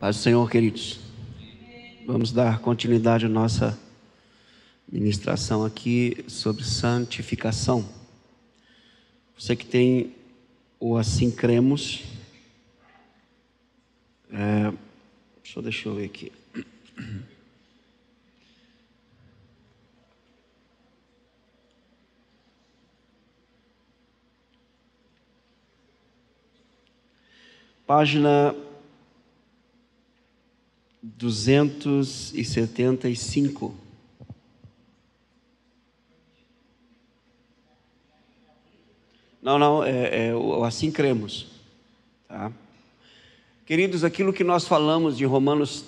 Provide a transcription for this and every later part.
Paz do Senhor, queridos. Vamos dar continuidade à nossa ministração aqui sobre santificação. Você que tem o Assim Cremos, deixa eu ver aqui. Página 275. Não, é o Assim Cremos, tá? Queridos, aquilo que nós falamos de Romanos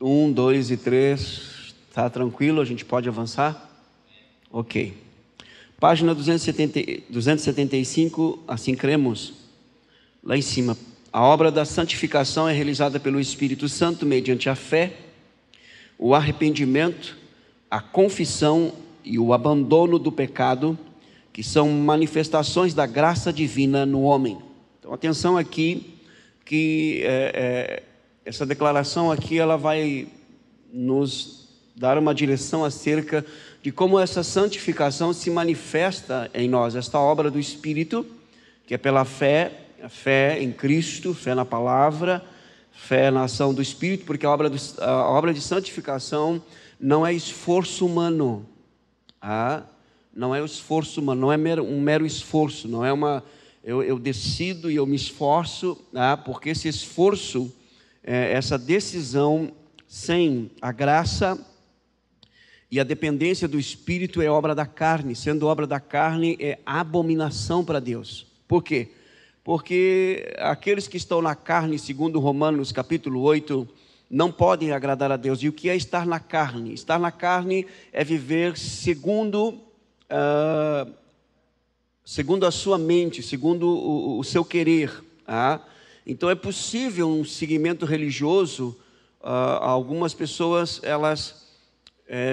1, 2 e 3, tá tranquilo? A gente pode avançar? Ok. Página 275, Assim Cremos, lá em cima. A obra da santificação é realizada pelo Espírito Santo mediante a fé, o arrependimento, a confissão e o abandono do pecado, que são manifestações da graça divina no homem. Então, atenção aqui, que essa declaração aqui, ela vai nos dar uma direção acerca de como essa santificação se manifesta em nós, esta obra do Espírito, que é pela fé, a fé em Cristo, fé na palavra, fé na ação do Espírito, porque a obra de santificação não é esforço humano, não é o esforço humano, não é um mero esforço, não é eu decido e eu me esforço, porque esse esforço, essa decisão sem a graça e a dependência do Espírito é obra da carne, sendo obra da carne é abominação para Deus. Por quê? Porque aqueles que estão na carne, segundo Romanos capítulo 8, não podem agradar a Deus. E o que é estar na carne? Estar na carne é viver segundo a sua mente, segundo o seu querer. Então é possível um seguimento religioso, algumas pessoas elas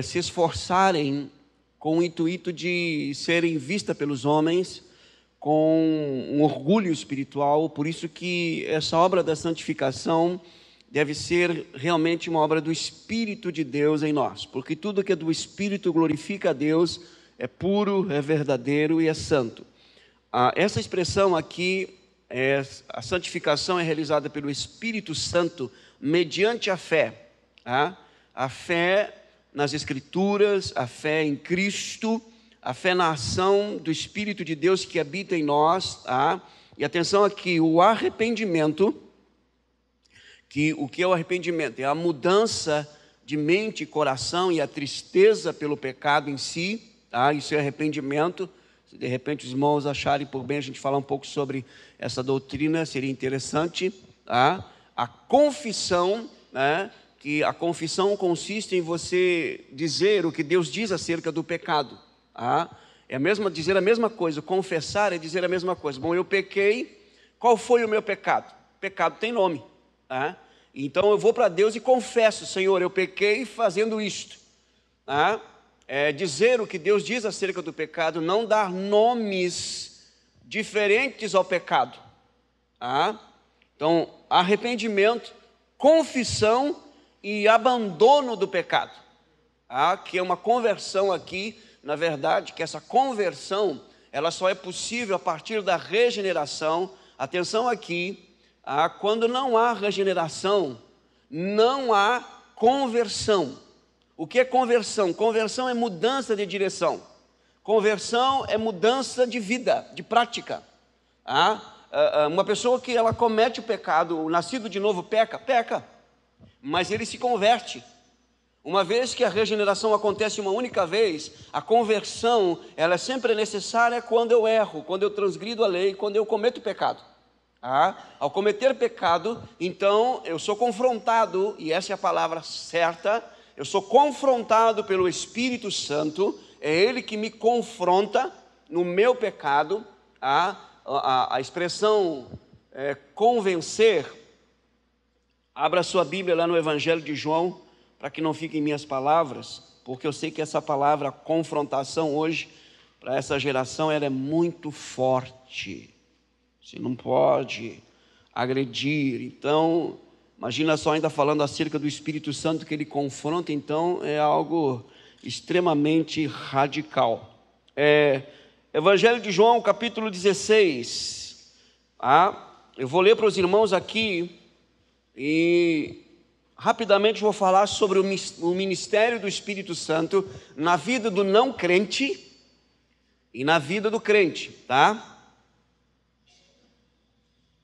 se esforçarem com o intuito de serem vistas pelos homens, com um orgulho espiritual. Por isso que essa obra da santificação deve ser realmente uma obra do Espírito de Deus em nós, porque tudo que é do Espírito glorifica a Deus, é puro, é verdadeiro e é santo. Essa expressão aqui, a santificação é realizada pelo Espírito Santo mediante a fé. A fé nas Escrituras, a fé em Cristo, a fé na ação do Espírito de Deus que habita em nós. E atenção aqui, o arrependimento, o que é o arrependimento? É a mudança de mente e coração e a tristeza pelo pecado em si. Isso é arrependimento. Se de repente os irmãos acharem por bem a gente falar um pouco sobre essa doutrina, seria interessante. A confissão, que a confissão consiste em você dizer o que Deus diz acerca do pecado. Dizer a mesma coisa, confessar é dizer a mesma coisa. Bom, eu pequei, qual foi o meu pecado? Pecado tem nome. Então eu vou para Deus e confesso: Senhor, eu pequei fazendo isto. Dizer o que Deus diz acerca do pecado, não dar nomes diferentes ao pecado. Então, arrependimento, confissão e abandono do pecado. Que é uma conversão aqui, na verdade, que essa conversão, ela só é possível a partir da regeneração. Atenção aqui, quando não há regeneração, não há conversão. O que é conversão? Conversão é mudança de direção. Conversão é mudança de vida, de prática. Uma pessoa que ela comete o pecado, o nascido de novo peca, mas ele se converte. Uma vez que a regeneração acontece uma única vez, a conversão, ela sempre é necessária quando eu erro, quando eu transgrido a lei, quando eu cometo pecado. Ao cometer pecado, então eu sou confrontado, e essa é a palavra certa, eu sou confrontado pelo Espírito Santo, é Ele que me confronta no meu pecado. A expressão convencer, abra sua Bíblia lá no Evangelho de João, para que não fiquem minhas palavras, porque eu sei que essa palavra confrontação hoje, para essa geração, ela é muito forte. Você não pode agredir. Então, imagina só ainda falando acerca do Espírito Santo que ele confronta, então é algo extremamente radical. Evangelho de João, capítulo 16. Eu vou ler para os irmãos aqui e rapidamente vou falar sobre o ministério do Espírito Santo na vida do não crente e na vida do crente, tá?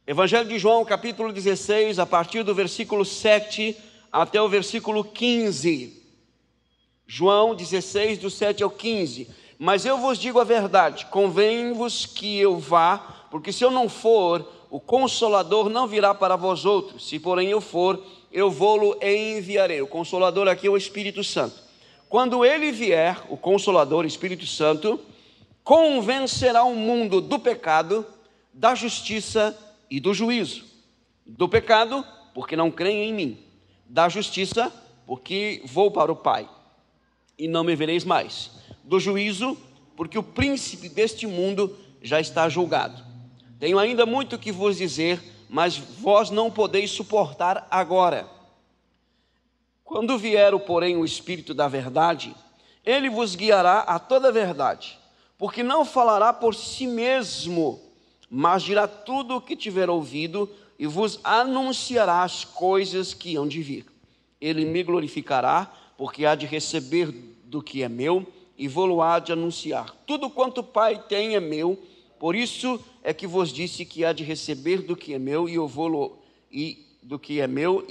Evangelho de João, capítulo 16, a partir do versículo 7 até o versículo 15. João 16, do 7 ao 15. Mas eu vos digo a verdade, convém-vos que eu vá, porque se eu não for, o Consolador não virá para vós outros. Se porém eu for, eu vou-lo enviarei. O Consolador aqui é o Espírito Santo. Quando ele vier, o Consolador, o Espírito Santo, convencerá o mundo do pecado, da justiça e do juízo. Do pecado, porque não creem em mim. Da justiça, porque vou para o Pai e não me vereis mais. Do juízo, porque o príncipe deste mundo já está julgado. Tenho ainda muito que vos dizer, mas vós não podeis suportar agora. Quando vier, porém, o Espírito da verdade, ele vos guiará a toda a verdade, porque não falará por si mesmo, mas dirá tudo o que tiver ouvido e vos anunciará as coisas que hão de vir. Ele me glorificará, porque há de receber do que é meu e vou-lo há de anunciar. Tudo quanto o Pai tem é meu, por isso é que vos disse que há de receber do que é meu e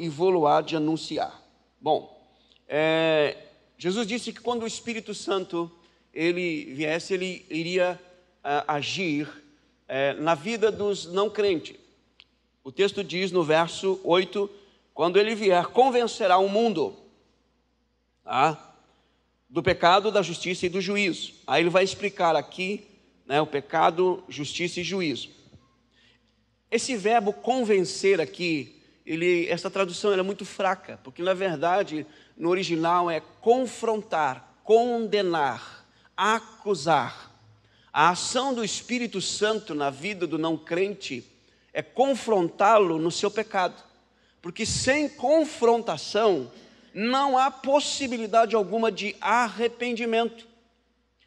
vou-lo há de anunciar. Bom, Jesus disse que quando o Espírito Santo ele viesse, ele iria agir na vida dos não crentes. O texto diz no verso 8, quando ele vier, convencerá o mundo do pecado, da justiça e do juízo. Aí ele vai explicar aqui, o pecado, justiça e juízo. Esse verbo convencer aqui, essa tradução é muito fraca, porque na verdade, no original é confrontar, condenar, acusar. A ação do Espírito Santo na vida do não crente é confrontá-lo no seu pecado, porque sem confrontação não há possibilidade alguma de arrependimento.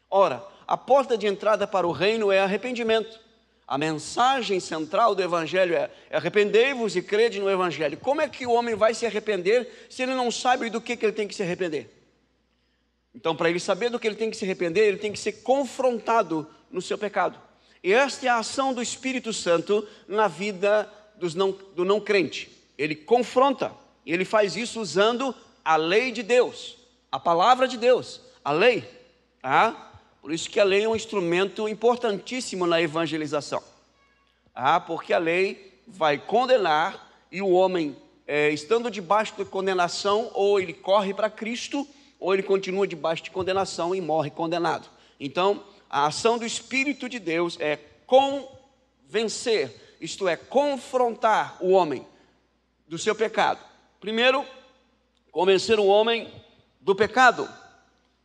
Ora, a porta de entrada para o reino é arrependimento. A mensagem central do Evangelho é arrependei-vos e crede no Evangelho. Como é que o homem vai se arrepender se ele não sabe do que ele tem que se arrepender? Então, para ele saber do que ele tem que se arrepender, ele tem que ser confrontado no seu pecado. E esta é a ação do Espírito Santo na vida do não crente. Ele confronta, e ele faz isso usando a lei de Deus, a palavra de Deus, a lei. Por isso que a lei é um instrumento importantíssimo na evangelização. Porque a lei vai condenar, e o homem, estando debaixo de condenação, ou ele corre para Cristo, ou ele continua debaixo de condenação e morre condenado. Então, a ação do Espírito de Deus é convencer, isto é, confrontar o homem do seu pecado. Primeiro, convencer o homem do pecado.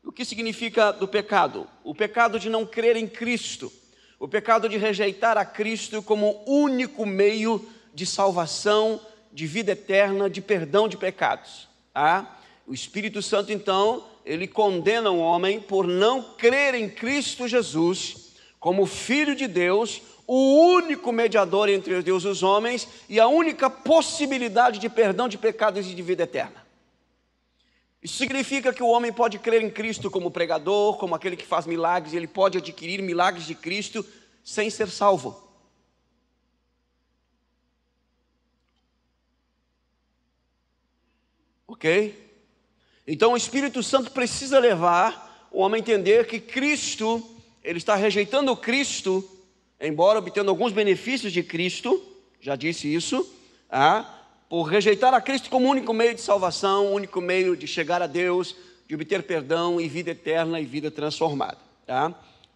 O que significa do pecado? O pecado de não crer em Cristo, o pecado de rejeitar a Cristo como único meio de salvação, de vida eterna, de perdão de pecados. O Espírito Santo, então, ele condena o homem por não crer em Cristo Jesus como Filho de Deus, o único mediador entre Deus e os homens e a única possibilidade de perdão de pecados e de vida eterna. Isso significa que o homem pode crer em Cristo como pregador, como aquele que faz milagres, ele pode adquirir milagres de Cristo sem ser salvo. Ok? Então o Espírito Santo precisa levar o homem a entender que Cristo, ele está rejeitando Cristo, embora obtendo alguns benefícios de Cristo, já disse isso, por rejeitar a Cristo como único meio de salvação, único meio de chegar a Deus, de obter perdão e vida eterna e vida transformada.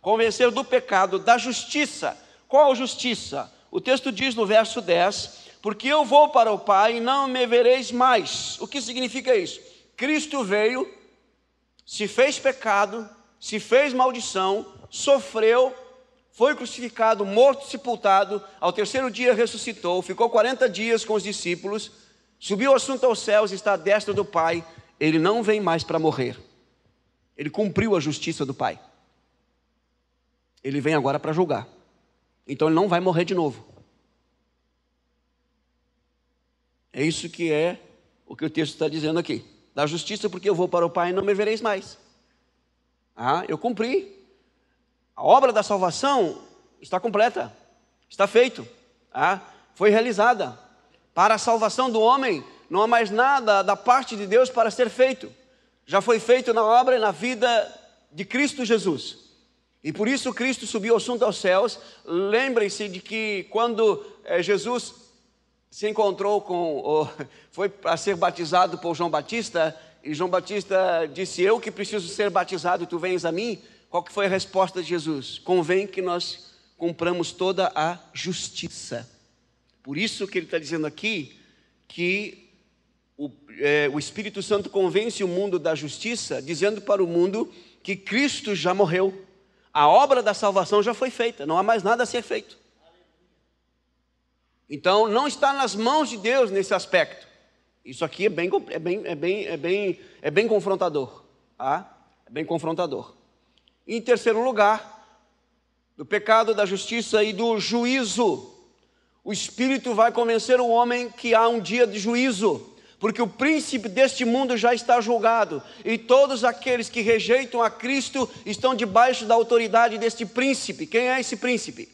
Convencer do pecado, da justiça. Qual justiça? O texto diz no verso 10, porque eu vou para o Pai e não me vereis mais. O que significa isso? Cristo veio, se fez pecado, se fez maldição, sofreu, foi crucificado, morto, sepultado, ao terceiro dia ressuscitou, ficou 40 dias com os discípulos, subiu o assunto aos céus, está à destra do Pai. Ele não vem mais para morrer. Ele cumpriu a justiça do Pai. Ele vem agora para julgar. Então ele não vai morrer de novo. É isso que é o que o texto está dizendo aqui. Da justiça, porque eu vou para o Pai e não me vereis mais. Eu cumpri. A obra da salvação está completa. Está feito. Foi realizada. Para a salvação do homem, não há mais nada da parte de Deus para ser feito. Já foi feito na obra e na vida de Cristo Jesus. E por isso Cristo subiu assunto aos céus. Lembrem-se de que quando Jesus se encontrou foi para ser batizado por João Batista, e João Batista disse: eu que preciso ser batizado, tu vens a mim. Qual que foi a resposta de Jesus? Convém que nós cumpramos toda a justiça. Por isso que ele está dizendo aqui que o Espírito Santo convence o mundo da justiça, dizendo para o mundo que Cristo já morreu. A obra da salvação já foi feita, não há mais nada a ser feito. Então não está nas mãos de Deus nesse aspecto. Isso aqui é bem confrontador. É bem confrontador. Em terceiro lugar, do pecado, da justiça e do juízo. O Espírito vai convencer o homem que há um dia de juízo, porque o príncipe deste mundo já está julgado, e todos aqueles que rejeitam a Cristo estão debaixo da autoridade deste príncipe. Quem é esse príncipe?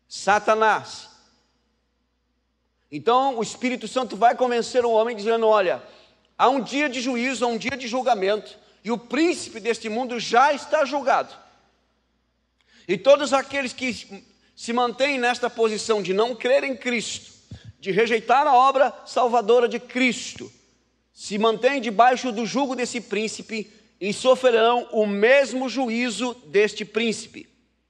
Satanás. Então o Espírito Santo vai convencer o homem dizendo: olha, há um dia de juízo, há um dia de julgamento, e o príncipe deste mundo já está julgado. E todos aqueles que se mantêm nesta posição de não crer em Cristo, de rejeitar a obra salvadora de Cristo, se mantêm debaixo do jugo desse príncipe e sofrerão o mesmo juízo deste príncipe.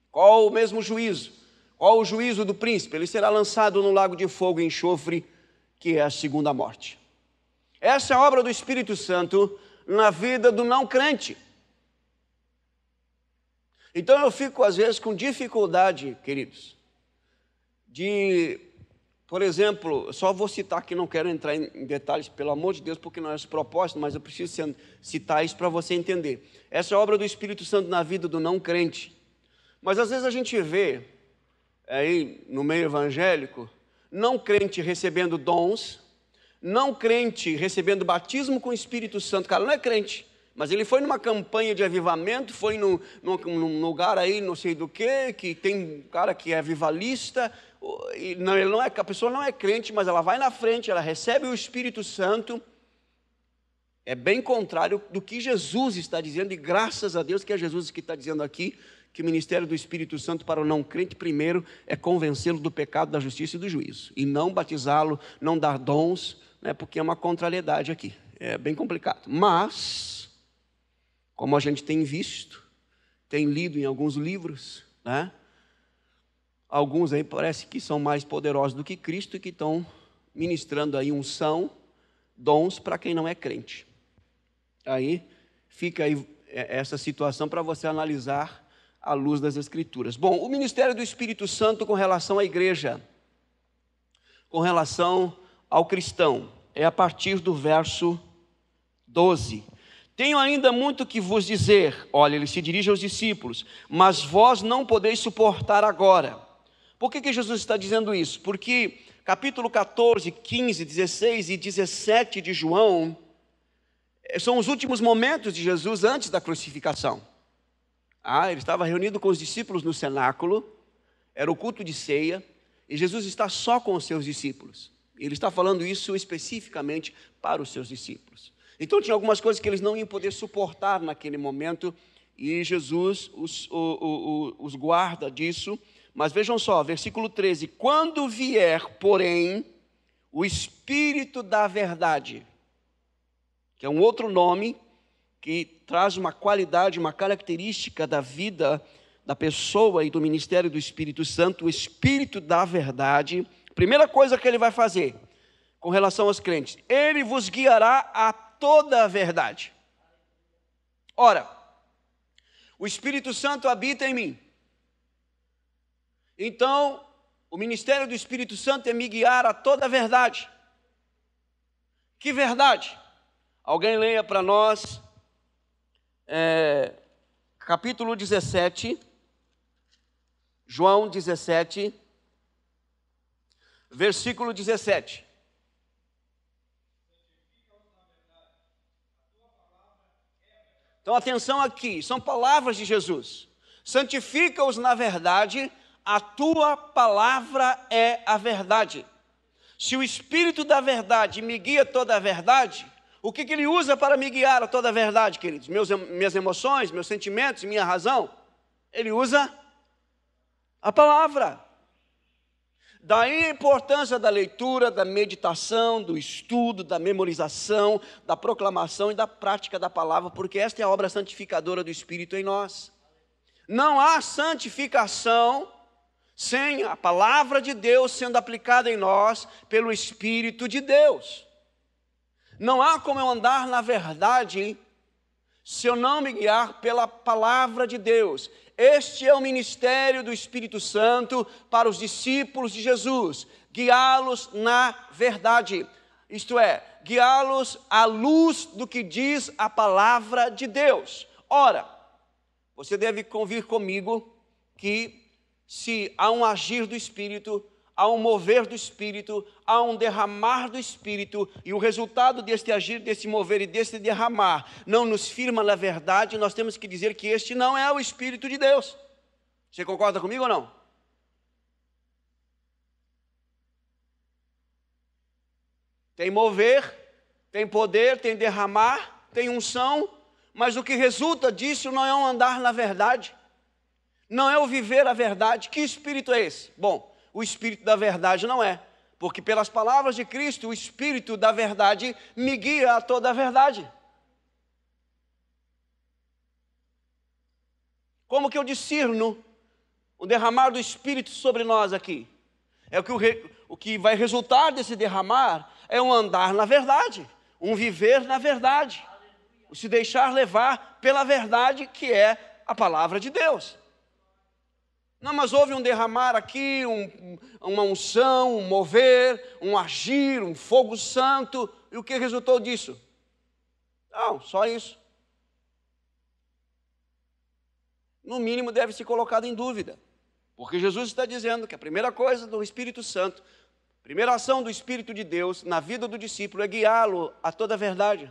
Qual o mesmo juízo? Qual o juízo do príncipe? Ele será lançado no lago de fogo e enxofre, que é a segunda morte. Essa é a obra do Espírito Santo na vida do não crente. Então eu fico às vezes com dificuldade, queridos, por exemplo, só vou citar aqui, não quero entrar em detalhes, pelo amor de Deus, porque não é esse propósito, mas eu preciso citar isso para você entender. Essa é a obra do Espírito Santo na vida do não crente. Mas às vezes a gente vê aí no meio evangélico, não crente recebendo dons, não crente recebendo batismo com o Espírito Santo. Cara, não é crente, mas ele foi numa campanha de avivamento, foi num lugar aí, não sei do que tem um cara que é avivalista, e não, a pessoa não é crente, mas ela vai na frente, ela recebe o Espírito Santo. É bem contrário do que Jesus está dizendo, e graças a Deus que é Jesus que está dizendo aqui, que o ministério do Espírito Santo para o não crente primeiro é convencê-lo do pecado, da justiça e do juízo, e não batizá-lo, não dar dons, porque é uma contrariedade aqui, é bem complicado. Mas, como a gente tem visto, tem lido em alguns livros, alguns aí parece que são mais poderosos do que Cristo e que estão ministrando aí unção, dons para quem não é crente. Aí fica aí essa situação para você analisar à luz das Escrituras. Bom, o ministério do Espírito Santo com relação à igreja, com relação ao cristão, é a partir do verso 12. Tenho ainda muito que vos dizer. Olha, ele se dirige aos discípulos, mas vós não podeis suportar agora. Por que Jesus está dizendo isso? Porque capítulo 14, 15, 16 e 17 de João são os últimos momentos de Jesus antes da crucificação. Ele estava reunido com os discípulos no cenáculo, era o culto de ceia, e Jesus está só com os seus discípulos. Ele está falando isso especificamente para os seus discípulos. Então tinha algumas coisas que eles não iam poder suportar naquele momento, e Jesus os guarda disso. Mas vejam só, versículo 13: quando vier, porém, o Espírito da verdade, que é um outro nome que traz uma qualidade, uma característica da vida da pessoa e do ministério do Espírito Santo, o Espírito da verdade, primeira coisa que ele vai fazer com relação aos crentes: ele vos guiará a toda a verdade. Ora, o Espírito Santo habita em mim. Então, o ministério do Espírito Santo é me guiar a toda a verdade. Que verdade? Alguém leia para nós, capítulo 17, João 17, versículo 17. Então, atenção aqui, são palavras de Jesus. Santifica-os na verdade, a tua palavra é a verdade. Se o Espírito da verdade me guia toda a verdade, o que ele usa para me guiar a toda a verdade, queridos? Minhas emoções, meus sentimentos, minha razão? Ele usa a palavra. Daí a importância da leitura, da meditação, do estudo, da memorização, da proclamação e da prática da palavra, porque esta é a obra santificadora do Espírito em nós. Não há santificação sem a palavra de Deus sendo aplicada em nós pelo Espírito de Deus. Não há como eu andar na verdade se eu não me guiar pela palavra de Deus. Este é o ministério do Espírito Santo para os discípulos de Jesus, guiá-los na verdade, isto é, guiá-los à luz do que diz a palavra de Deus. Ora, você deve convir comigo que se há um agir do Espírito, há um mover do Espírito, há um derramar do Espírito, e o resultado deste agir, desse mover e desse derramar não nos firma na verdade, nós temos que dizer que este não é o Espírito de Deus. Você concorda comigo ou não? Tem mover, tem poder, tem derramar, tem unção, mas o que resulta disso não é um andar na verdade, não é o viver a verdade. Que Espírito é esse? Bom, o Espírito da verdade não é, porque pelas palavras de Cristo, o Espírito da verdade me guia a toda a verdade. Como que eu discerno o derramar do Espírito sobre nós aqui? É o que vai resultar desse derramar é um andar na verdade, um viver na verdade, o se deixar levar pela verdade que é a palavra de Deus. Não, mas houve um derramar aqui, uma unção, um mover, um agir, um fogo santo. E o que resultou disso? Não, só isso. No mínimo deve ser colocado em dúvida. Porque Jesus está dizendo que a primeira coisa do Espírito Santo, a primeira ação do Espírito de Deus na vida do discípulo é guiá-lo a toda a verdade.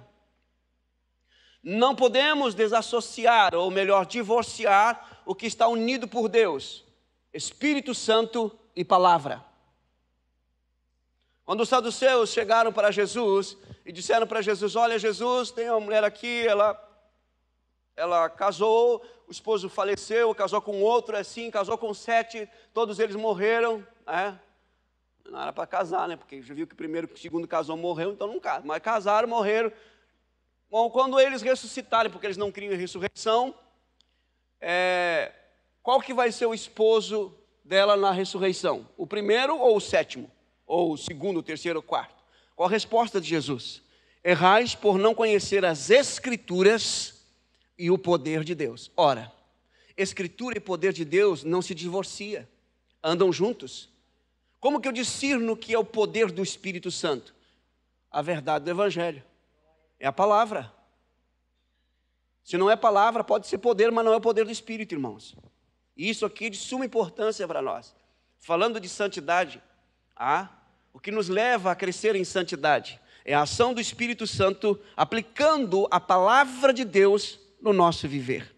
Não podemos desassociar, ou melhor, divorciar o que está unido por Deus, Espírito Santo e palavra. Quando os saduceus chegaram para Jesus e disseram para Jesus: olha, Jesus, tem uma mulher aqui, ela casou, o esposo faleceu, casou com outro, assim, casou com 7, todos eles morreram, né? Não era para casar, né? Porque já viu que o primeiro e o segundo casou, morreu, então não casa. Mas casaram, morreram. Bom, quando eles ressuscitarem, porque eles não criam em ressurreição, qual que vai ser o esposo dela na ressurreição? O primeiro ou o sétimo? Ou o segundo, o terceiro ou o quarto? Qual a resposta de Jesus? Errais por não conhecer as Escrituras e o poder de Deus. Ora, Escritura e poder de Deus não se divorciam, andam juntos. Como que eu discerno que é o poder do Espírito Santo? A verdade do Evangelho. É a palavra. Se não é palavra, pode ser poder, mas não é o poder do Espírito, irmãos. E isso aqui é de suma importância para nós. Falando de santidade, o que nos leva a crescer em santidade é a ação do Espírito Santo aplicando a palavra de Deus no nosso viver.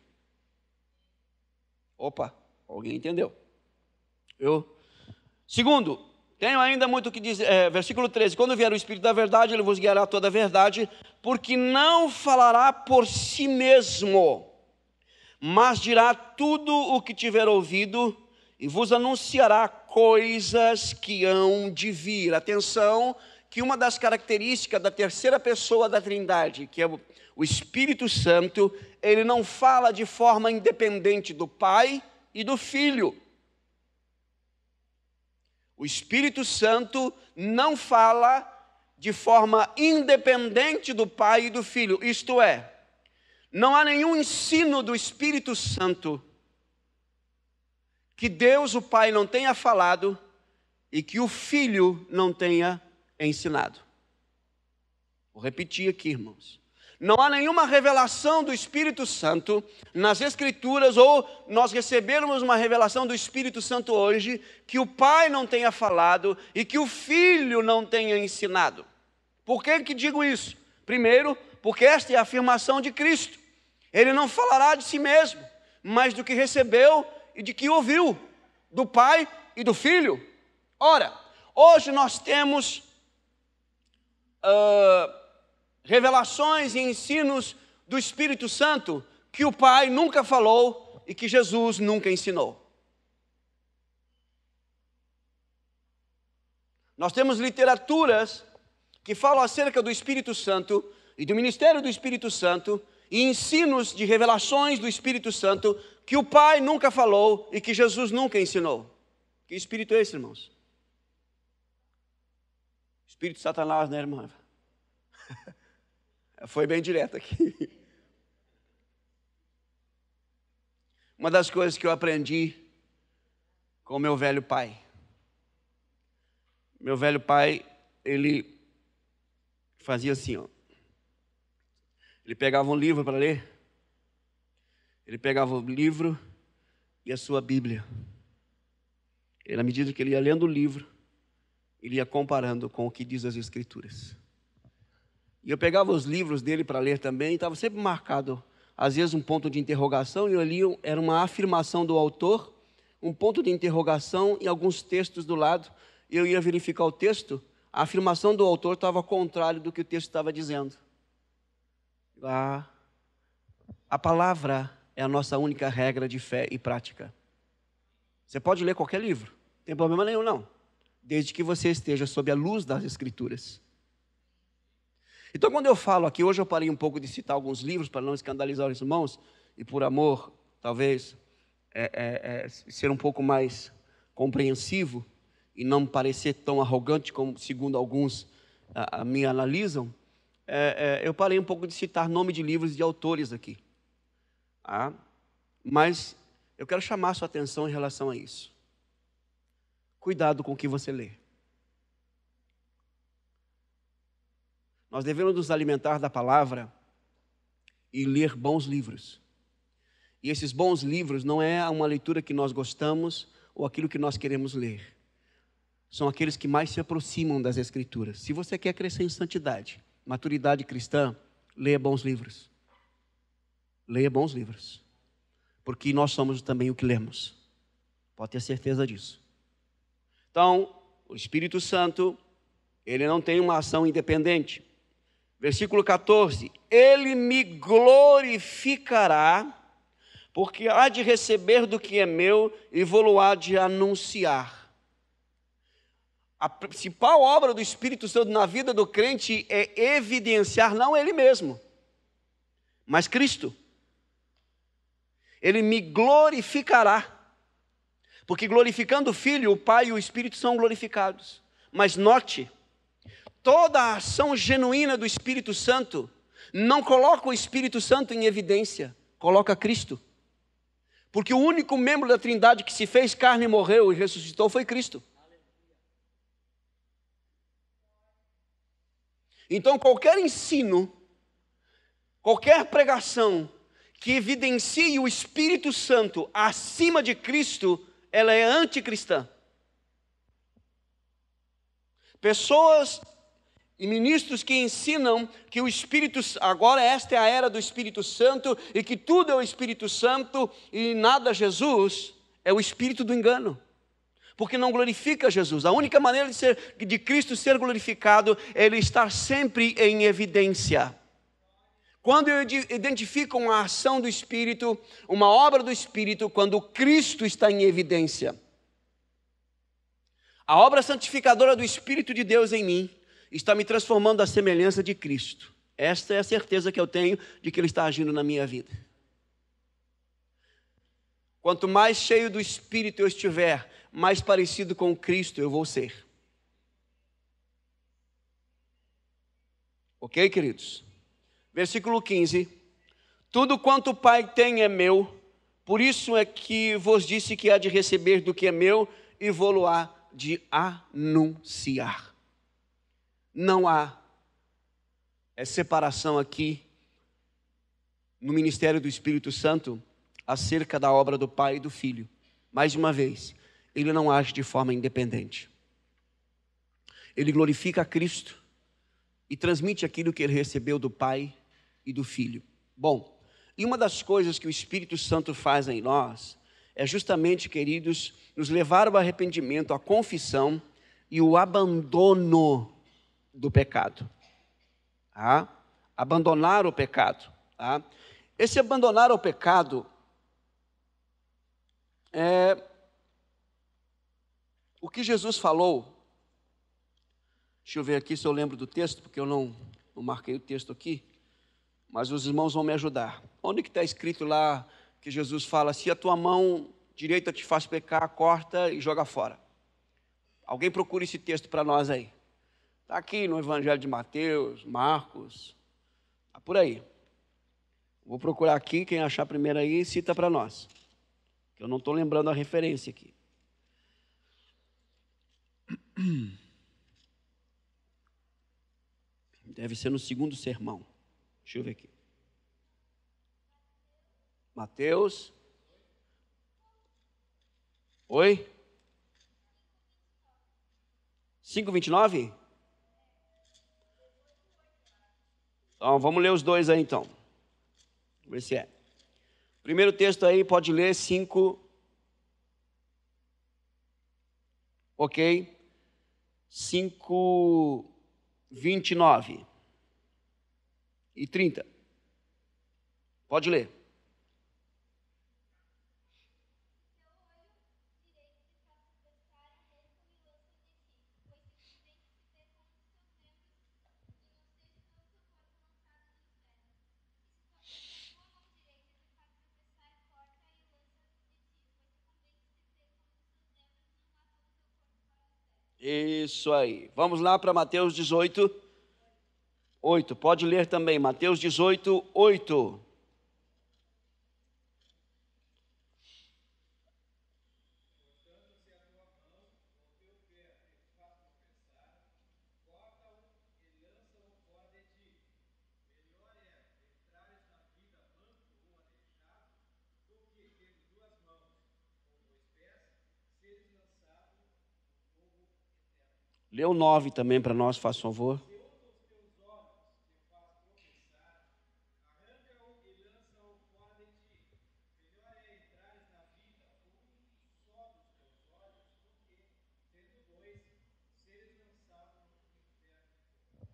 Opa, alguém entendeu? Segundo, tenho ainda muito o que dizer, versículo 13, quando vier o Espírito da verdade, ele vos guiará a toda a verdade, porque não falará por si mesmo, mas dirá tudo o que tiver ouvido e vos anunciará coisas que hão de vir. Atenção, que uma das características da terceira pessoa da Trindade, que é o Espírito Santo, ele não fala de forma independente do Pai e do Filho. O Espírito Santo não fala de forma independente do Pai e do Filho. Isto é, não há nenhum ensino do Espírito Santo que Deus, o Pai, não tenha falado e que o Filho não tenha ensinado. Vou repetir aqui, irmãos. Não há nenhuma revelação do Espírito Santo nas Escrituras, ou nós recebermos uma revelação do Espírito Santo hoje, que o Pai não tenha falado e que o Filho não tenha ensinado. Por que digo isso? Primeiro, porque esta é a afirmação de Cristo. Ele não falará de si mesmo, mas do que recebeu e de que ouviu, do Pai e do Filho. Ora, hoje nós temos revelações e ensinos do Espírito Santo que o Pai nunca falou e que Jesus nunca ensinou. Nós temos literaturas que falam acerca do Espírito Santo e do ministério do Espírito Santo e ensinos de revelações do Espírito Santo que o Pai nunca falou e que Jesus nunca ensinou. Que espírito é esse, irmãos? Espírito de Satanás, né, irmã? Foi bem direto aqui. Uma das coisas que eu aprendi com o meu velho pai. Meu velho pai, ele fazia assim, ó. Ele pegava um livro para ler. Ele pegava o livro e a sua Bíblia. E na medida que ele ia lendo o livro, ele ia comparando com o que diz as Escrituras. E eu pegava os livros dele para ler também, e estava sempre marcado, às vezes um ponto de interrogação, e eu lia, era uma afirmação do autor, um ponto de interrogação e alguns textos do lado, e eu ia verificar o texto, a afirmação do autor estava ao contrário do que o texto estava dizendo. A palavra é a nossa única regra de fé e prática. Você pode ler qualquer livro, não tem problema nenhum não, desde que você esteja sob a luz das Escrituras. Então, quando eu falo aqui, hoje eu parei um pouco de citar alguns livros para não escandalizar os irmãos, e por amor, talvez, ser um pouco mais compreensivo e não parecer tão arrogante como, segundo alguns, me analisam, eu parei um pouco de citar nome de livros e de autores aqui. Mas eu quero chamar a sua atenção em relação a isso. Cuidado com o que você lê. Nós devemos nos alimentar da palavra e ler bons livros. E esses bons livros não é uma leitura que nós gostamos ou aquilo que nós queremos ler. São aqueles que mais se aproximam das Escrituras. Se você quer crescer em santidade, maturidade cristã, leia bons livros. Leia bons livros. Porque nós somos também o que lemos. Pode ter certeza disso. Então, o Espírito Santo, ele não tem uma ação independente. Versículo 14, ele me glorificará, porque há de receber do que é meu e vou-lo há de anunciar. A principal obra do Espírito Santo na vida do crente é evidenciar não ele mesmo, mas Cristo. Ele me glorificará, porque glorificando o Filho, o Pai e o Espírito são glorificados. Mas note, toda a ação genuína do Espírito Santo não coloca o Espírito Santo em evidência, coloca Cristo. Porque o único membro da Trindade que se fez carne, morreu e ressuscitou foi Cristo. Então qualquer ensino, qualquer pregação que evidencie o Espírito Santo acima de Cristo, ela é anticristã. Pessoas e ministros que ensinam que o Espírito, agora esta é a era do Espírito Santo, e que tudo é o Espírito Santo e nada Jesus, é o espírito do engano. Porque não glorifica Jesus. A única maneira de Cristo ser glorificado é Ele estar sempre em evidência. Quando eu identifico uma ação do Espírito, uma obra do Espírito, quando Cristo está em evidência. A obra santificadora do Espírito de Deus em mim está me transformando à semelhança de Cristo. Esta é a certeza que eu tenho de que Ele está agindo na minha vida. Quanto mais cheio do Espírito eu estiver, mais parecido com Cristo eu vou ser. Ok, queridos? Versículo 15. Tudo quanto o Pai tem é meu. Por isso é que vos disse que há de receber do que é meu e vou-lo-á de anunciar. Não há separação aqui no ministério do Espírito Santo acerca da obra do Pai e do Filho. Mais uma vez, ele não age de forma independente. Ele glorifica a Cristo e transmite aquilo que ele recebeu do Pai e do Filho. Bom, e uma das coisas que o Espírito Santo faz em nós é justamente, queridos, nos levar ao arrependimento, à confissão e o abandono do pecado. Tá? Abandonar o pecado. Tá? Esse abandonar o pecado é o que Jesus falou. Deixa eu ver aqui se eu lembro do texto, porque eu não marquei o texto aqui, mas os irmãos vão me ajudar. Onde que está escrito lá que Jesus fala, se a tua mão direita te faz pecar, corta e joga fora? Alguém procura esse texto para nós aí. Está aqui no Evangelho de Mateus, Marcos, está por aí. Vou procurar aqui, quem achar primeiro aí, cita para nós. Que eu não estou lembrando a referência aqui. Deve ser no segundo sermão. Deixa eu ver aqui. Mateus. Oi? 5:29? Então, vamos ler os dois aí então. Vamos ver se é. Primeiro texto aí, pode ler 5. Ok? 5:29 e 30. Pode ler. Isso aí. Vamos lá para Mateus 18:8. Pode ler também, Mateus 18:8. Lê o 9 também para nós, faz favor.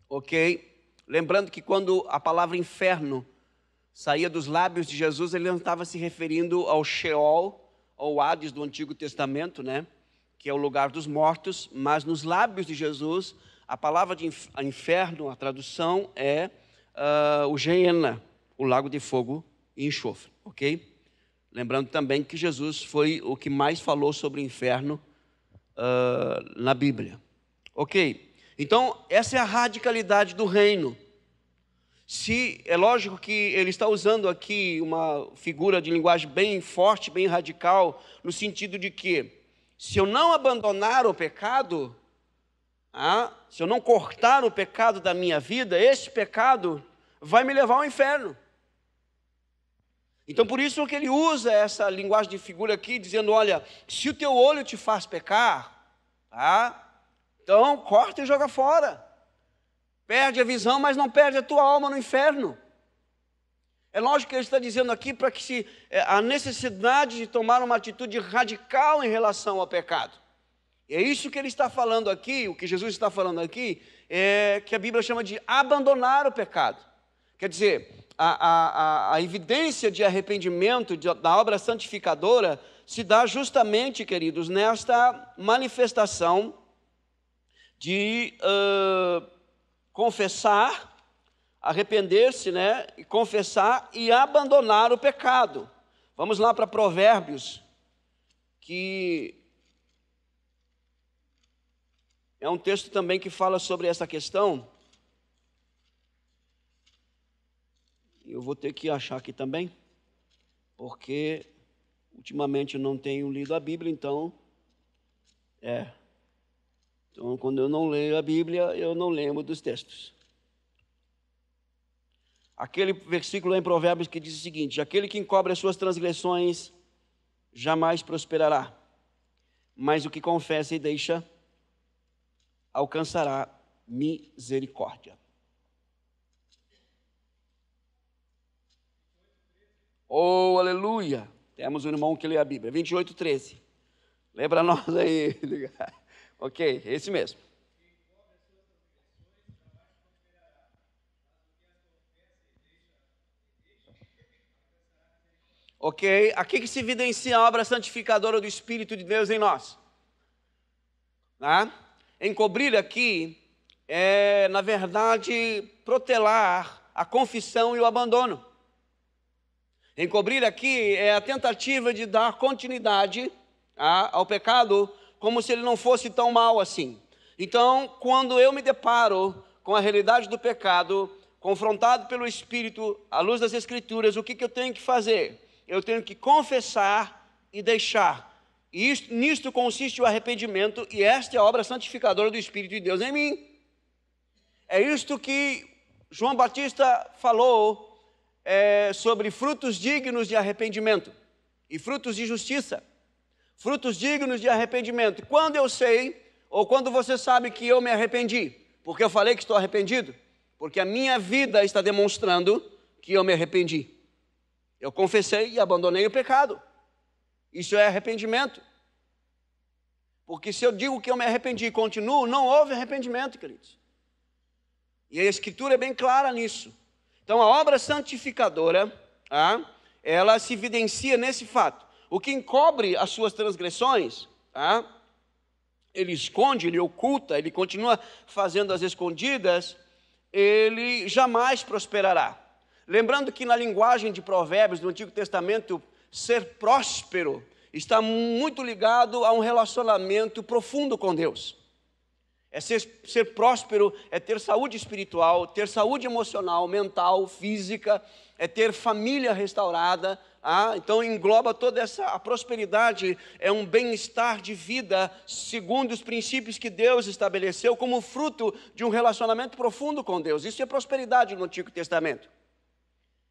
Ok? Lembrando que quando a palavra inferno saía dos lábios de Jesus, ele não estava se referindo ao Sheol, ou Hades do Antigo Testamento, né? Que é o lugar dos mortos, mas nos lábios de Jesus, a palavra de inferno, a tradução é o Geena, o lago de fogo e enxofre, ok? Lembrando também que Jesus foi o que mais falou sobre o inferno na Bíblia, ok? Então, essa é a radicalidade do reino. Se é lógico que ele está usando aqui uma figura de linguagem bem forte, bem radical, no sentido de que, se eu não abandonar o pecado, se eu não cortar o pecado da minha vida, esse pecado vai me levar ao inferno. Então, por isso que ele usa essa linguagem de figura aqui, dizendo, olha, se o teu olho te faz pecar, então corta e joga fora. Perde a visão, mas não perde a tua alma no inferno. É lógico que ele está dizendo aqui para que a necessidade de tomar uma atitude radical em relação ao pecado. É isso que ele está falando aqui, o que Jesus está falando aqui, é que a Bíblia chama de abandonar o pecado. Quer dizer, a evidência de arrependimento da obra santificadora se dá justamente, queridos, nesta manifestação de confessar, arrepender-se, né? E confessar e abandonar o pecado. Vamos lá para Provérbios, que é um texto também que fala sobre essa questão. Eu vou ter que achar aqui também, porque Ultimamente eu não tenho lido a Bíblia, então quando eu não leio a Bíblia, eu não lembro dos textos. Aquele versículo em Provérbios que diz o seguinte: aquele que encobre as suas transgressões jamais prosperará, mas o que confessa e deixa alcançará misericórdia. Oh, aleluia! Temos um irmão que lê a Bíblia. 28:13. Lê para nós aí. Ok, esse mesmo. Ok, aqui que se evidencia a obra santificadora do Espírito de Deus em nós. Encobrir aqui é, na verdade, protelar a confissão e o abandono. Encobrir aqui é a tentativa de dar continuidade ao pecado como se ele não fosse tão mal assim. Então, quando eu me deparo com a realidade do pecado, confrontado pelo Espírito, à luz das Escrituras, o que eu tenho que fazer? Eu tenho que confessar e deixar. E nisto consiste o arrependimento, e esta é a obra santificadora do Espírito de Deus em mim. É isto que João Batista falou sobre frutos dignos de arrependimento e frutos de justiça. Frutos dignos de arrependimento. Quando eu sei, ou quando você sabe que eu me arrependi? Porque eu falei que estou arrependido? Porque a minha vida está demonstrando que eu me arrependi. Eu confessei e abandonei o pecado. Isso é arrependimento. Porque se eu digo que eu me arrependi e continuo, não houve arrependimento, queridos. E a Escritura é bem clara nisso. Então, a obra santificadora, ela se evidencia nesse fato. O que encobre as suas transgressões, ele esconde, ele oculta, ele continua fazendo as escondidas, ele jamais prosperará. Lembrando que na linguagem de Provérbios do Antigo Testamento, ser próspero está muito ligado a um relacionamento profundo com Deus. Ser próspero é ter saúde espiritual, ter saúde emocional, mental, física, é ter família restaurada. Então engloba toda a prosperidade, é um bem-estar de vida segundo os princípios que Deus estabeleceu como fruto de um relacionamento profundo com Deus. Isso é prosperidade no Antigo Testamento.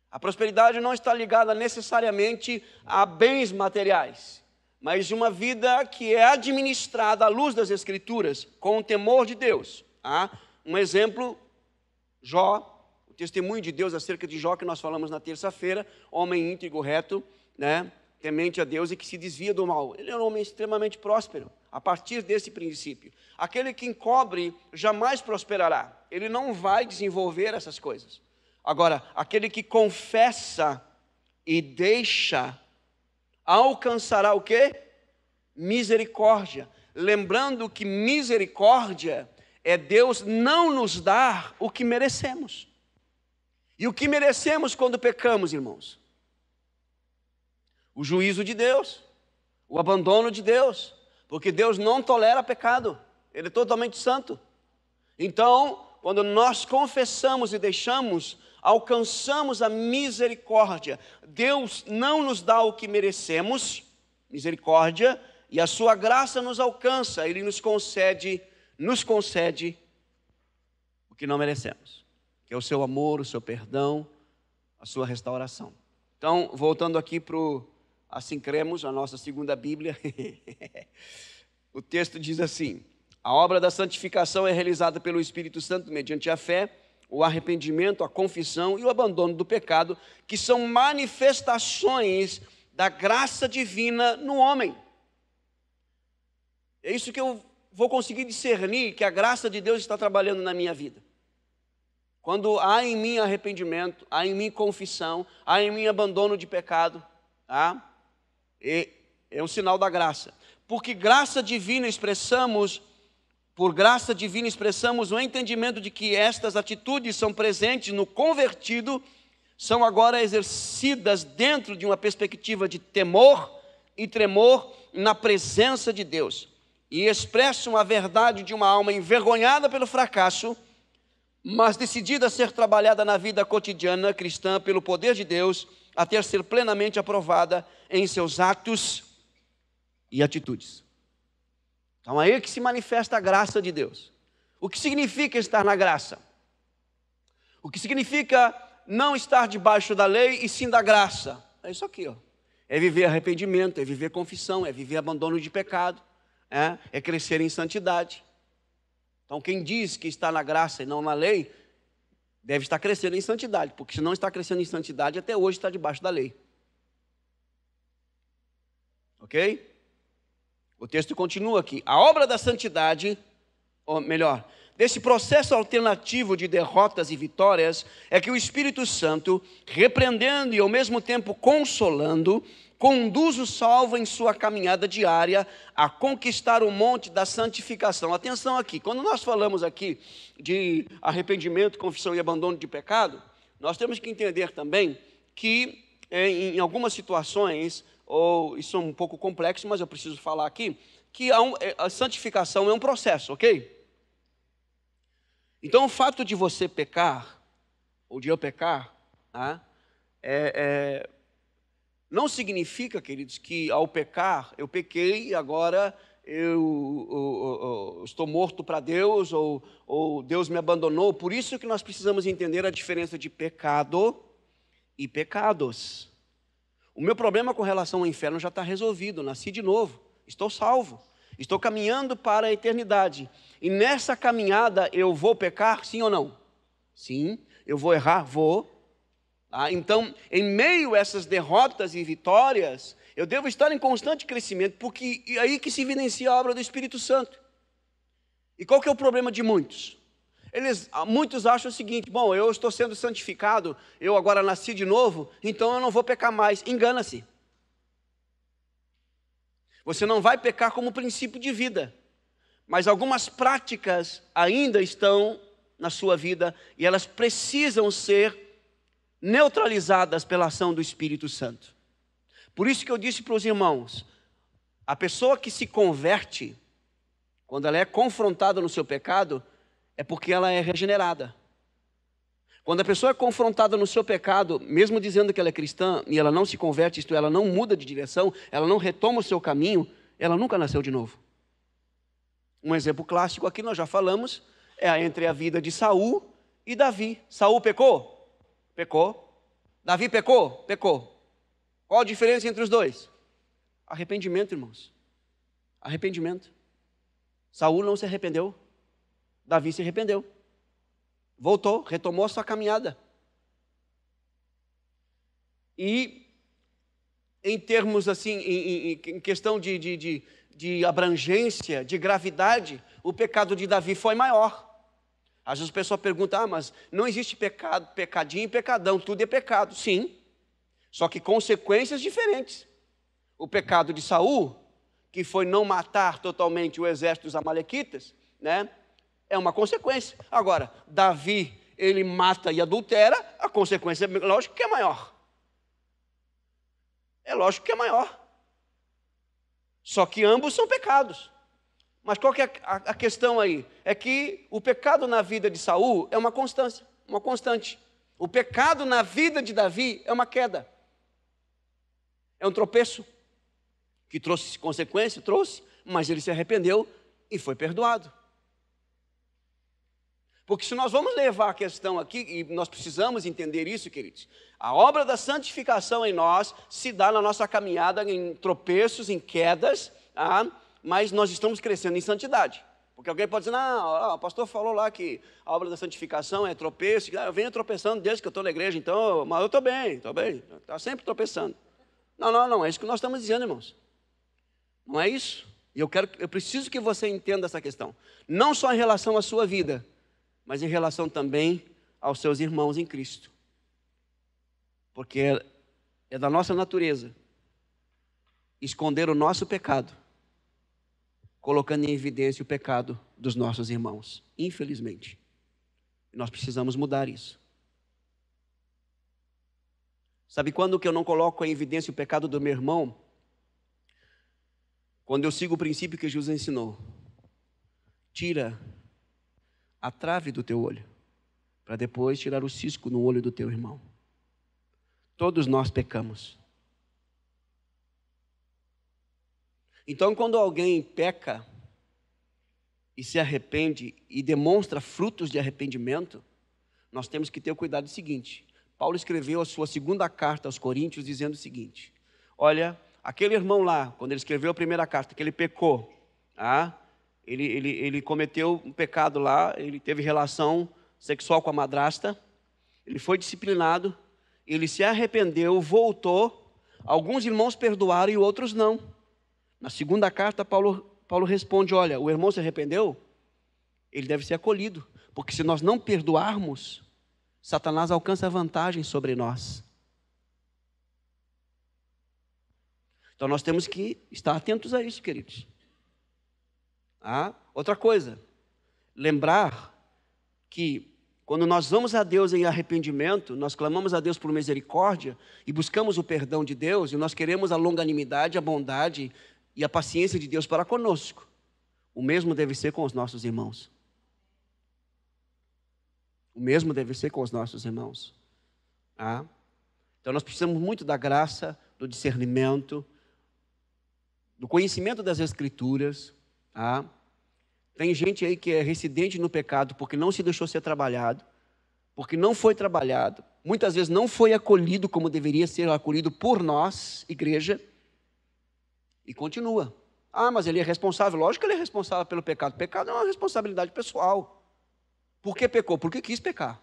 A prosperidade não está ligada necessariamente a bens materiais, mas uma vida que é administrada à luz das Escrituras, com o temor de Deus. Um exemplo, Jó. Testemunho de Deus acerca de Jó que nós falamos na terça-feira, homem íntegro, reto, temente a Deus e que se desvia do mal. Ele é um homem extremamente próspero, a partir desse princípio. Aquele que encobre jamais prosperará, ele não vai desenvolver essas coisas. Agora, aquele que confessa e deixa, alcançará o quê? Misericórdia. Lembrando que misericórdia é Deus não nos dar o que merecemos. E o que merecemos quando pecamos, irmãos? O juízo de Deus, o abandono de Deus, porque Deus não tolera pecado, Ele é totalmente santo. Então, quando nós confessamos e deixamos, alcançamos a misericórdia. Deus não nos dá o que merecemos, misericórdia, e a sua graça nos alcança, Ele nos concede o que não merecemos. Que é o seu amor, o seu perdão, a sua restauração. Então, voltando aqui para o Assim Cremos, a nossa segunda Bíblia, o texto diz assim: a obra da santificação é realizada pelo Espírito Santo mediante a fé, o arrependimento, a confissão e o abandono do pecado, que são manifestações da graça divina no homem. É isso que eu vou conseguir discernir, que a graça de Deus está trabalhando na minha vida. Quando há em mim arrependimento, há em mim confissão, há em mim abandono de pecado, é um sinal da graça. Porque por graça divina expressamos o entendimento de que estas atitudes são presentes no convertido, são agora exercidas dentro de uma perspectiva de temor e tremor na presença de Deus. E expressam a verdade de uma alma envergonhada pelo fracasso, mas decidida a ser trabalhada na vida cotidiana cristã pelo poder de Deus, até ser plenamente aprovada em seus atos e atitudes. Então é aí que se manifesta a graça de Deus. O que significa estar na graça? O que significa não estar debaixo da lei e sim da graça? É isso aqui, ó. É viver arrependimento, é viver confissão, é viver abandono de pecado, é crescer em santidade. Então quem diz que está na graça e não na lei, deve estar crescendo em santidade, porque se não está crescendo em santidade, até hoje está debaixo da lei. Ok? O texto continua aqui. A obra da santidade, ou melhor, desse processo alternativo de derrotas e vitórias, é que o Espírito Santo, repreendendo e ao mesmo tempo consolando, conduz o salvo em sua caminhada diária a conquistar o monte da santificação. Atenção aqui, quando nós falamos aqui de arrependimento, confissão e abandono de pecado, nós temos que entender também que em algumas situações, ou isso é um pouco complexo, mas eu preciso falar aqui, que a santificação é um processo, ok? Então o fato de você pecar, ou de eu pecar, não significa, queridos, que ao pecar, eu pequei e agora eu estou morto para Deus, ou Deus me abandonou. Por isso que nós precisamos entender a diferença de pecado e pecados. O meu problema com relação ao inferno já está resolvido, nasci de novo, estou salvo, estou caminhando para a eternidade. E nessa caminhada eu vou pecar, sim ou não? Sim. Eu vou errar? Vou. Então, em meio a essas derrotas e vitórias, eu devo estar em constante crescimento, porque é aí que se evidencia a obra do Espírito Santo. E qual que é o problema de muitos? Muitos acham o seguinte: bom, eu estou sendo santificado, eu agora nasci de novo, então eu não vou pecar mais. Engana-se. Você não vai pecar como princípio de vida, mas algumas práticas ainda estão na sua vida e elas precisam ser neutralizadas pela ação do Espírito Santo. Por isso que eu disse para os irmãos, a pessoa que se converte, quando ela é confrontada no seu pecado, é porque ela é regenerada. Quando a pessoa é confrontada no seu pecado, mesmo dizendo que ela é cristã, e ela não se converte, isto é, ela não muda de direção, ela não retoma o seu caminho, ela nunca nasceu de novo. Um exemplo clássico aqui, nós já falamos, é entre a vida de Saul e Davi. Saul pecou? Pecou. Davi pecou? Pecou. Qual a diferença entre os dois? Arrependimento, irmãos. Arrependimento. Saul não se arrependeu. Davi se arrependeu. Voltou, retomou a sua caminhada. E em termos assim, em questão de abrangência, de gravidade, o pecado de Davi foi maior. Às vezes a pessoa pergunta, mas não existe pecado, pecadinho e pecadão, tudo é pecado. Sim, só que consequências diferentes. O pecado de Saul, que foi não matar totalmente o exército dos amalequitas, é uma consequência. Agora, Davi, ele mata e adultera, a consequência, lógico que é maior. É lógico que é maior. Só que ambos são pecados. Mas qual que é a questão aí? É que o pecado na vida de Saul é uma constância, uma constante. O pecado na vida de Davi é uma queda. É um tropeço. Que trouxe consequência, mas ele se arrependeu e foi perdoado. Porque se nós vamos levar a questão aqui, e nós precisamos entender isso, queridos, a obra da santificação em nós se dá na nossa caminhada em tropeços, em quedas, mas nós estamos crescendo em santidade. Porque alguém pode dizer, não, o pastor falou lá que a obra da santificação é tropeço, eu venho tropeçando desde que eu estou na igreja, então, mas eu estou bem, está sempre tropeçando. Não, é isso que nós estamos dizendo, irmãos. Não é isso? E eu preciso que você entenda essa questão. Não só em relação à sua vida, mas em relação também aos seus irmãos em Cristo. Porque é da nossa natureza esconder o nosso pecado, colocando em evidência o pecado dos nossos irmãos, infelizmente. E nós precisamos mudar isso. Sabe quando que eu não coloco em evidência o pecado do meu irmão? Quando eu sigo o princípio que Jesus ensinou. Tira a trave do teu olho. para depois tirar o cisco no olho do teu irmão. Todos nós pecamos. Então, quando alguém peca e se arrepende e demonstra frutos de arrependimento, nós temos que ter o cuidado seguinte. Paulo escreveu a sua segunda carta aos Coríntios dizendo o seguinte: olha, aquele irmão lá, quando ele escreveu a primeira carta, que ele pecou, ele cometeu um pecado lá, ele teve relação sexual com a madrasta, ele foi disciplinado, ele se arrependeu, voltou, alguns irmãos perdoaram e outros não. Na segunda carta, Paulo responde: olha, o irmão se arrependeu, ele deve ser acolhido, porque se nós não perdoarmos, Satanás alcança vantagem sobre nós. Então nós temos que estar atentos a isso, queridos. Outra coisa, lembrar que quando nós vamos a Deus em arrependimento, nós clamamos a Deus por misericórdia e buscamos o perdão de Deus, e nós queremos a longanimidade, a bondade e a paciência de Deus para conosco. O mesmo deve ser com os nossos irmãos. O mesmo deve ser com os nossos irmãos. Então nós precisamos muito da graça, do discernimento, do conhecimento das Escrituras. Tem gente aí que é residente no pecado porque não se deixou ser trabalhado, porque não foi trabalhado, muitas vezes não foi acolhido como deveria ser acolhido por nós, igreja, e continua. Mas ele é responsável. Lógico que ele é responsável pelo pecado. O pecado é uma responsabilidade pessoal. Por que pecou? Porque quis pecar.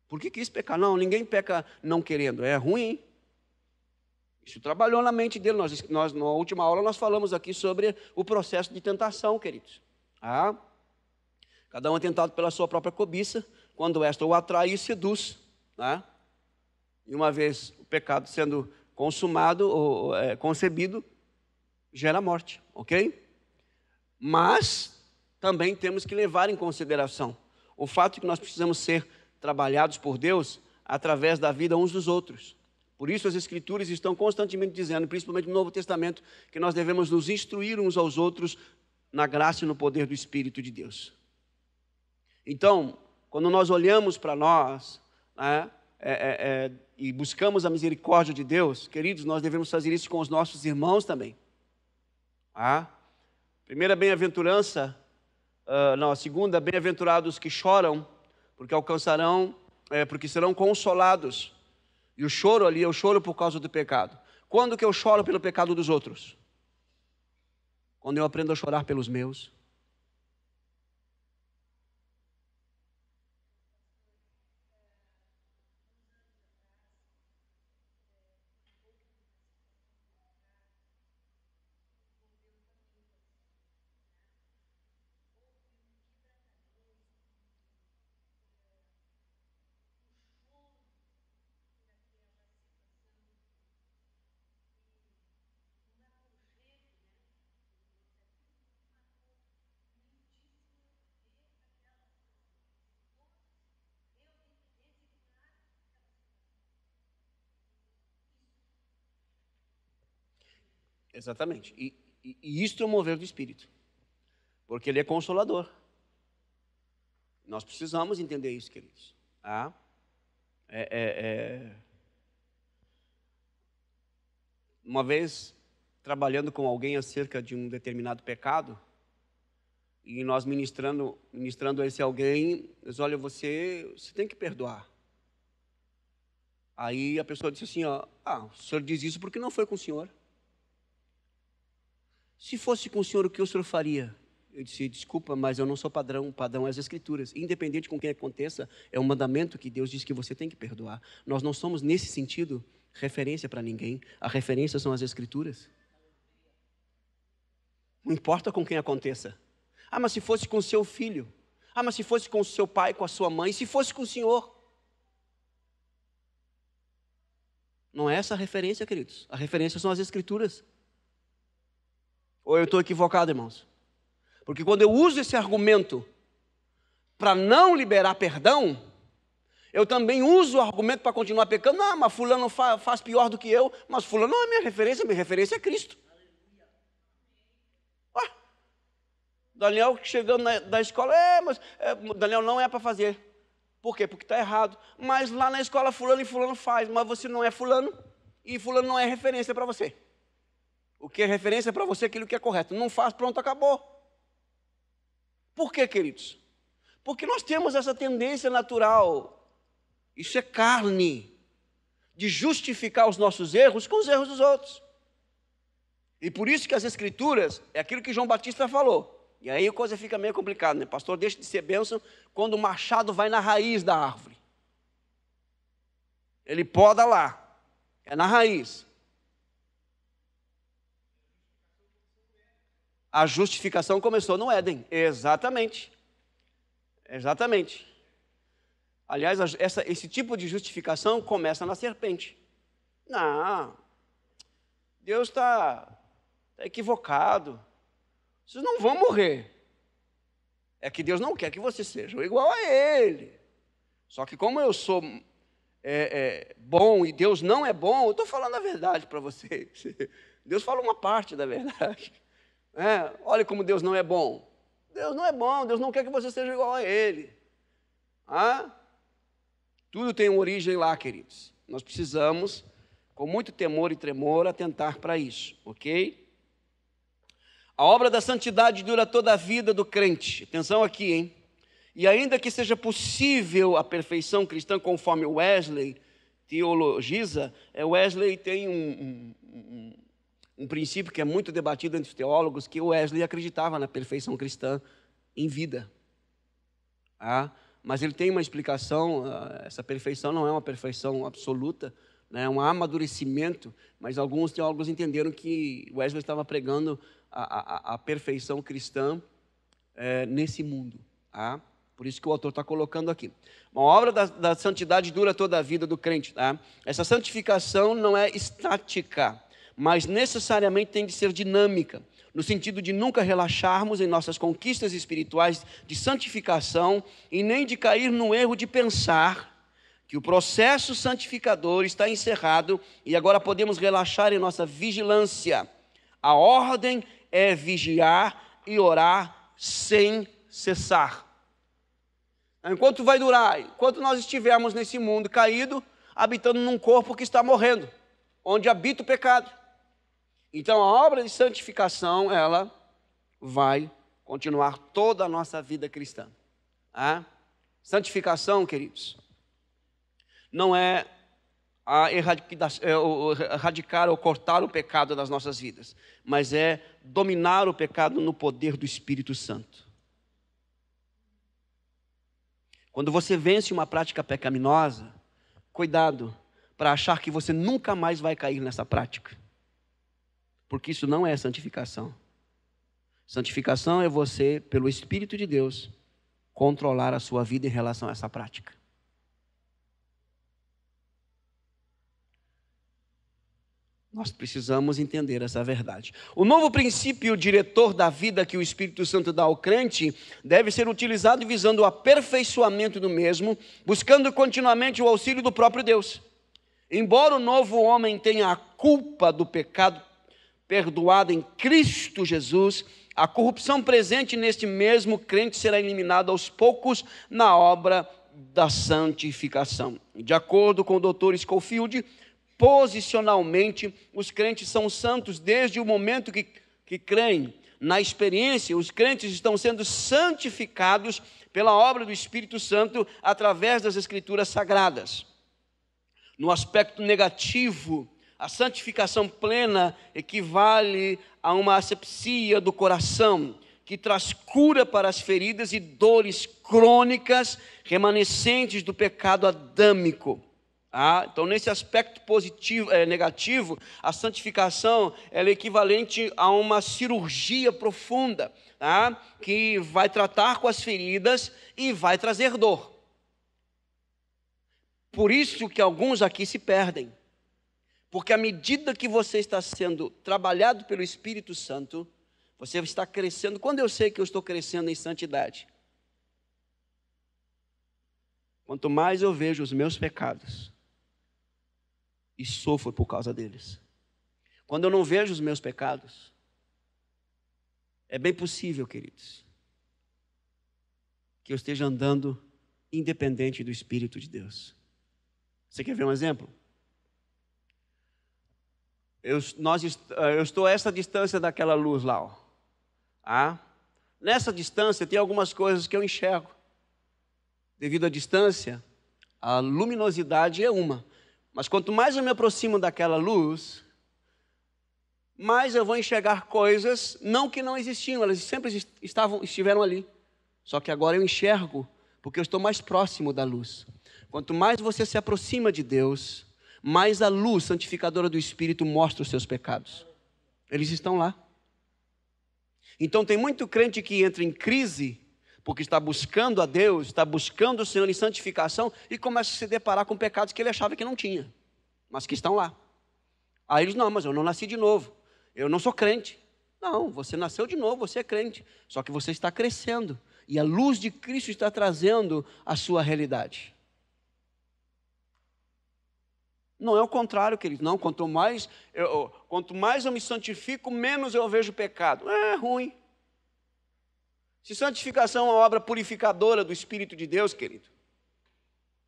Porque quis pecar. Não, ninguém peca não querendo. É ruim, hein? Isso trabalhou na mente dele. Nós, na última aula, nós falamos aqui sobre o processo de tentação, queridos. Cada um é tentado pela sua própria cobiça, quando esta o atrai e seduz. E uma vez o pecado sendo consumado ou concebido, gera morte, ok? Mas também temos que levar em consideração o fato de que nós precisamos ser trabalhados por Deus através da vida uns dos outros. Por isso as Escrituras estão constantemente dizendo, principalmente no Novo Testamento, que nós devemos nos instruir uns aos outros na graça e no poder do Espírito de Deus. Então, quando nós olhamos para nós, e buscamos a misericórdia de Deus, queridos, nós devemos fazer isso com os nossos irmãos também. Primeira bem-aventurança, a segunda, bem-aventurados que choram, porque serão consolados. E o choro ali é o choro por causa do pecado. Quando que eu choro pelo pecado dos outros? Quando eu aprendo a chorar pelos meus. Exatamente. E isto é o mover do Espírito. Porque ele é consolador. Nós precisamos entender isso, queridos. Uma vez, trabalhando com alguém acerca de um determinado pecado, e nós ministrando a esse alguém, diz: olha, você tem que perdoar. Aí a pessoa disse assim: o senhor diz isso porque não foi com o senhor. Se fosse com o senhor, o que o senhor faria? Eu disse: desculpa, mas eu não sou padrão. O padrão é as Escrituras. Independente com quem aconteça, é um mandamento que Deus diz que você tem que perdoar. Nós não somos, nesse sentido, referência para ninguém. A referência são as Escrituras. Não importa com quem aconteça. Mas se fosse com o seu filho. Mas se fosse com o seu pai, com a sua mãe. Se fosse com o senhor. Não é essa a referência, queridos. A referência são as Escrituras. Ou eu estou equivocado, irmãos? Porque quando eu uso esse argumento para não liberar perdão, eu também uso o argumento para continuar pecando. Mas fulano faz pior do que eu. Mas fulano não é minha referência é Cristo. Daniel chegando da escola, Daniel não é para fazer. Por quê? Porque está errado. Mas lá na escola fulano e fulano faz, mas você não é fulano, e fulano não é referência para você. O que é referência para você é aquilo que é correto. Não faz, pronto, acabou. Por quê, queridos? Porque nós temos essa tendência natural, isso é carne, de justificar os nossos erros com os erros dos outros. E por isso que as Escrituras, é aquilo que João Batista falou. E aí a coisa fica meio complicada, né? Pastor, deixa de ser bênção quando o machado vai na raiz da árvore. Ele poda lá, é na raiz. A justificação começou no Éden, exatamente. Exatamente. Aliás, esse tipo de justificação começa na serpente. Não, Deus está equivocado. Vocês não vão morrer. É que Deus não quer que vocês sejam igual a Ele. Só que como eu sou bom e Deus não é bom, eu estou falando a verdade para vocês. Deus fala uma parte da verdade. Olha como Deus não é bom. Deus não é bom, Deus não quer que você seja igual a Ele. Tudo tem uma origem lá, queridos. Nós precisamos, com muito temor e tremor, atentar para isso, ok? A obra da santidade dura toda a vida do crente. Atenção aqui, hein? E ainda que seja possível a perfeição cristã, conforme Wesley teologiza, Wesley tem um princípio que é muito debatido entre os teólogos, que Wesley acreditava na perfeição cristã em vida. Mas ele tem uma explicação, essa perfeição não é uma perfeição absoluta, né? É um amadurecimento, mas alguns teólogos entenderam que Wesley estava pregando a perfeição cristã nesse mundo. Por isso que o autor está colocando aqui. Uma obra da santidade dura toda a vida do crente. Essa santificação não é estática, mas necessariamente tem de ser dinâmica, no sentido de nunca relaxarmos em nossas conquistas espirituais de santificação e nem de cair no erro de pensar que o processo santificador está encerrado e agora podemos relaxar em nossa vigilância. A ordem é vigiar e orar sem cessar. Enquanto vai durar? Enquanto nós estivermos nesse mundo caído, habitando num corpo que está morrendo, onde habita o pecado. Então a obra de santificação, ela vai continuar toda a nossa vida cristã. Santificação, queridos, não é erradicar ou cortar o pecado das nossas vidas, mas é dominar o pecado no poder do Espírito Santo. Quando você vence uma prática pecaminosa, cuidado para achar que você nunca mais vai cair nessa prática, porque isso não é santificação. Santificação é você, pelo Espírito de Deus, controlar a sua vida em relação a essa prática. Nós precisamos entender essa verdade. O novo princípio diretor da vida que o Espírito Santo dá ao crente deve ser utilizado visando o aperfeiçoamento do mesmo, buscando continuamente o auxílio do próprio Deus. Embora o novo homem tenha a culpa do pecado perdoada em Cristo Jesus, a corrupção presente neste mesmo crente será eliminada aos poucos na obra da santificação. De acordo com o Dr. Scofield, posicionalmente, os crentes são santos desde o momento que creem. Na experiência, os crentes estão sendo santificados pela obra do Espírito Santo através das Escrituras Sagradas. No aspecto negativo, a santificação plena equivale a uma asepsia do coração, que traz cura para as feridas e dores crônicas remanescentes do pecado adâmico. Então, nesse aspecto negativo, a santificação ela é equivalente a uma cirurgia profunda, que vai tratar com as feridas e vai trazer dor. Por isso que alguns aqui se perdem, porque à medida que você está sendo trabalhado pelo Espírito Santo, você está crescendo. Quando eu sei que eu estou crescendo em santidade? Quanto mais eu vejo os meus pecados e sofro por causa deles. Quando eu não vejo os meus pecados, é bem possível, queridos, que eu esteja andando independente do Espírito de Deus. Você quer ver um exemplo? Eu estou a essa distância daquela luz lá. Ó. Ah, nessa distância tem algumas coisas que eu enxergo. Devido à distância, a luminosidade é uma. Mas quanto mais eu me aproximo daquela luz, mais eu vou enxergar coisas, não que não existiam, elas sempre estiveram ali. Só que agora eu enxergo, porque eu estou mais próximo da luz. Quanto mais você se aproxima de Deus, mais a luz santificadora do Espírito mostra os seus pecados. Eles estão lá. Então tem muito crente que entra em crise, porque está buscando a Deus, está buscando o Senhor em santificação, e começa a se deparar com pecados que ele achava que não tinha, mas que estão lá. Aí eles, não, mas eu não nasci de novo, eu não sou crente. Não, você nasceu de novo, você é crente, só que você está crescendo, e a luz de Cristo está trazendo a sua realidade. Não é o contrário, querido. Não, quanto mais eu me santifico, menos eu vejo pecado. É ruim. Se santificação é uma obra purificadora do Espírito de Deus, querido,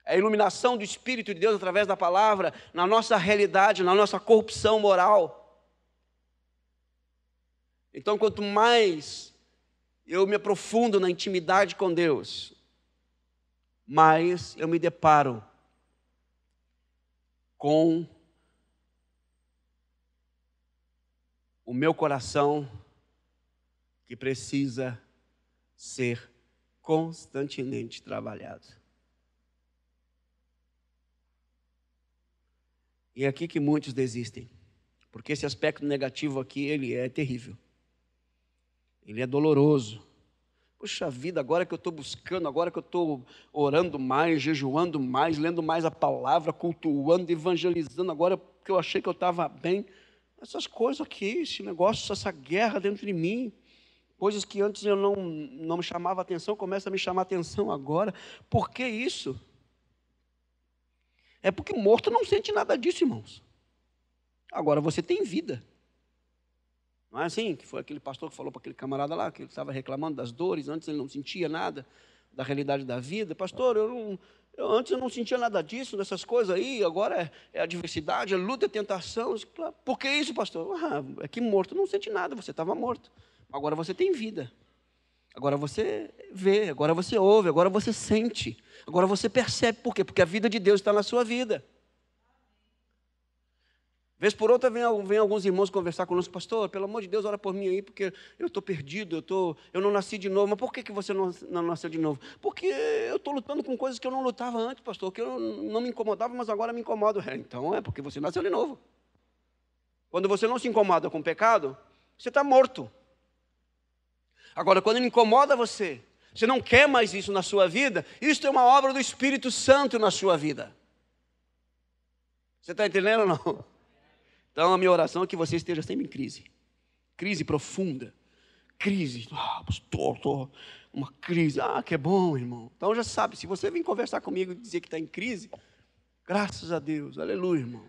é a iluminação do Espírito de Deus através da palavra, na nossa realidade, na nossa corrupção moral. Então, quanto mais eu me aprofundo na intimidade com Deus, mais eu me deparo com o meu coração que precisa ser constantemente trabalhado. E é aqui que muitos desistem, porque esse aspecto negativo aqui, ele é terrível. Ele é doloroso. Puxa vida, agora que eu estou buscando, agora que eu estou orando mais, jejuando mais, lendo mais a palavra, cultuando, evangelizando, agora que eu achei que eu estava bem, essas coisas aqui, esse negócio, essa guerra dentro de mim, coisas que antes eu não me chamava atenção, começa a me chamar atenção agora. Por que isso? É porque o morto não sente nada disso, irmãos. Agora você tem vida. Não é assim? Que foi aquele pastor que falou para aquele camarada lá, que ele estava reclamando das dores, antes ele não sentia nada da realidade da vida. Pastor, antes eu não sentia nada disso, dessas coisas aí, agora é adversidade, é luta, é tentação. Por que isso, pastor? É que morto não sente nada, você estava morto. Agora você tem vida. Agora você vê, agora você ouve, agora você sente, agora você percebe. Por quê? Porque a vida de Deus está na sua vida. Vez por outra vem alguns irmãos conversar conosco, pastor, pelo amor de Deus, ora por mim aí, porque eu estou perdido, eu não nasci de novo. Mas por que você não nasceu de novo? Porque eu estou lutando com coisas que eu não lutava antes, pastor, que eu não me incomodava, mas agora me incomodo. Então é porque você nasceu de novo. Quando você não se incomoda com o pecado, você está morto. Agora, quando ele incomoda você não quer mais isso na sua vida, isso é uma obra do Espírito Santo na sua vida. Você está entendendo ou não? Então, a minha oração é que você esteja sempre em crise. Crise profunda. Crise. Pastor, uma crise. Que é bom, irmão. Então, já sabe, se você vir conversar comigo e dizer que está em crise, graças a Deus, aleluia, irmão.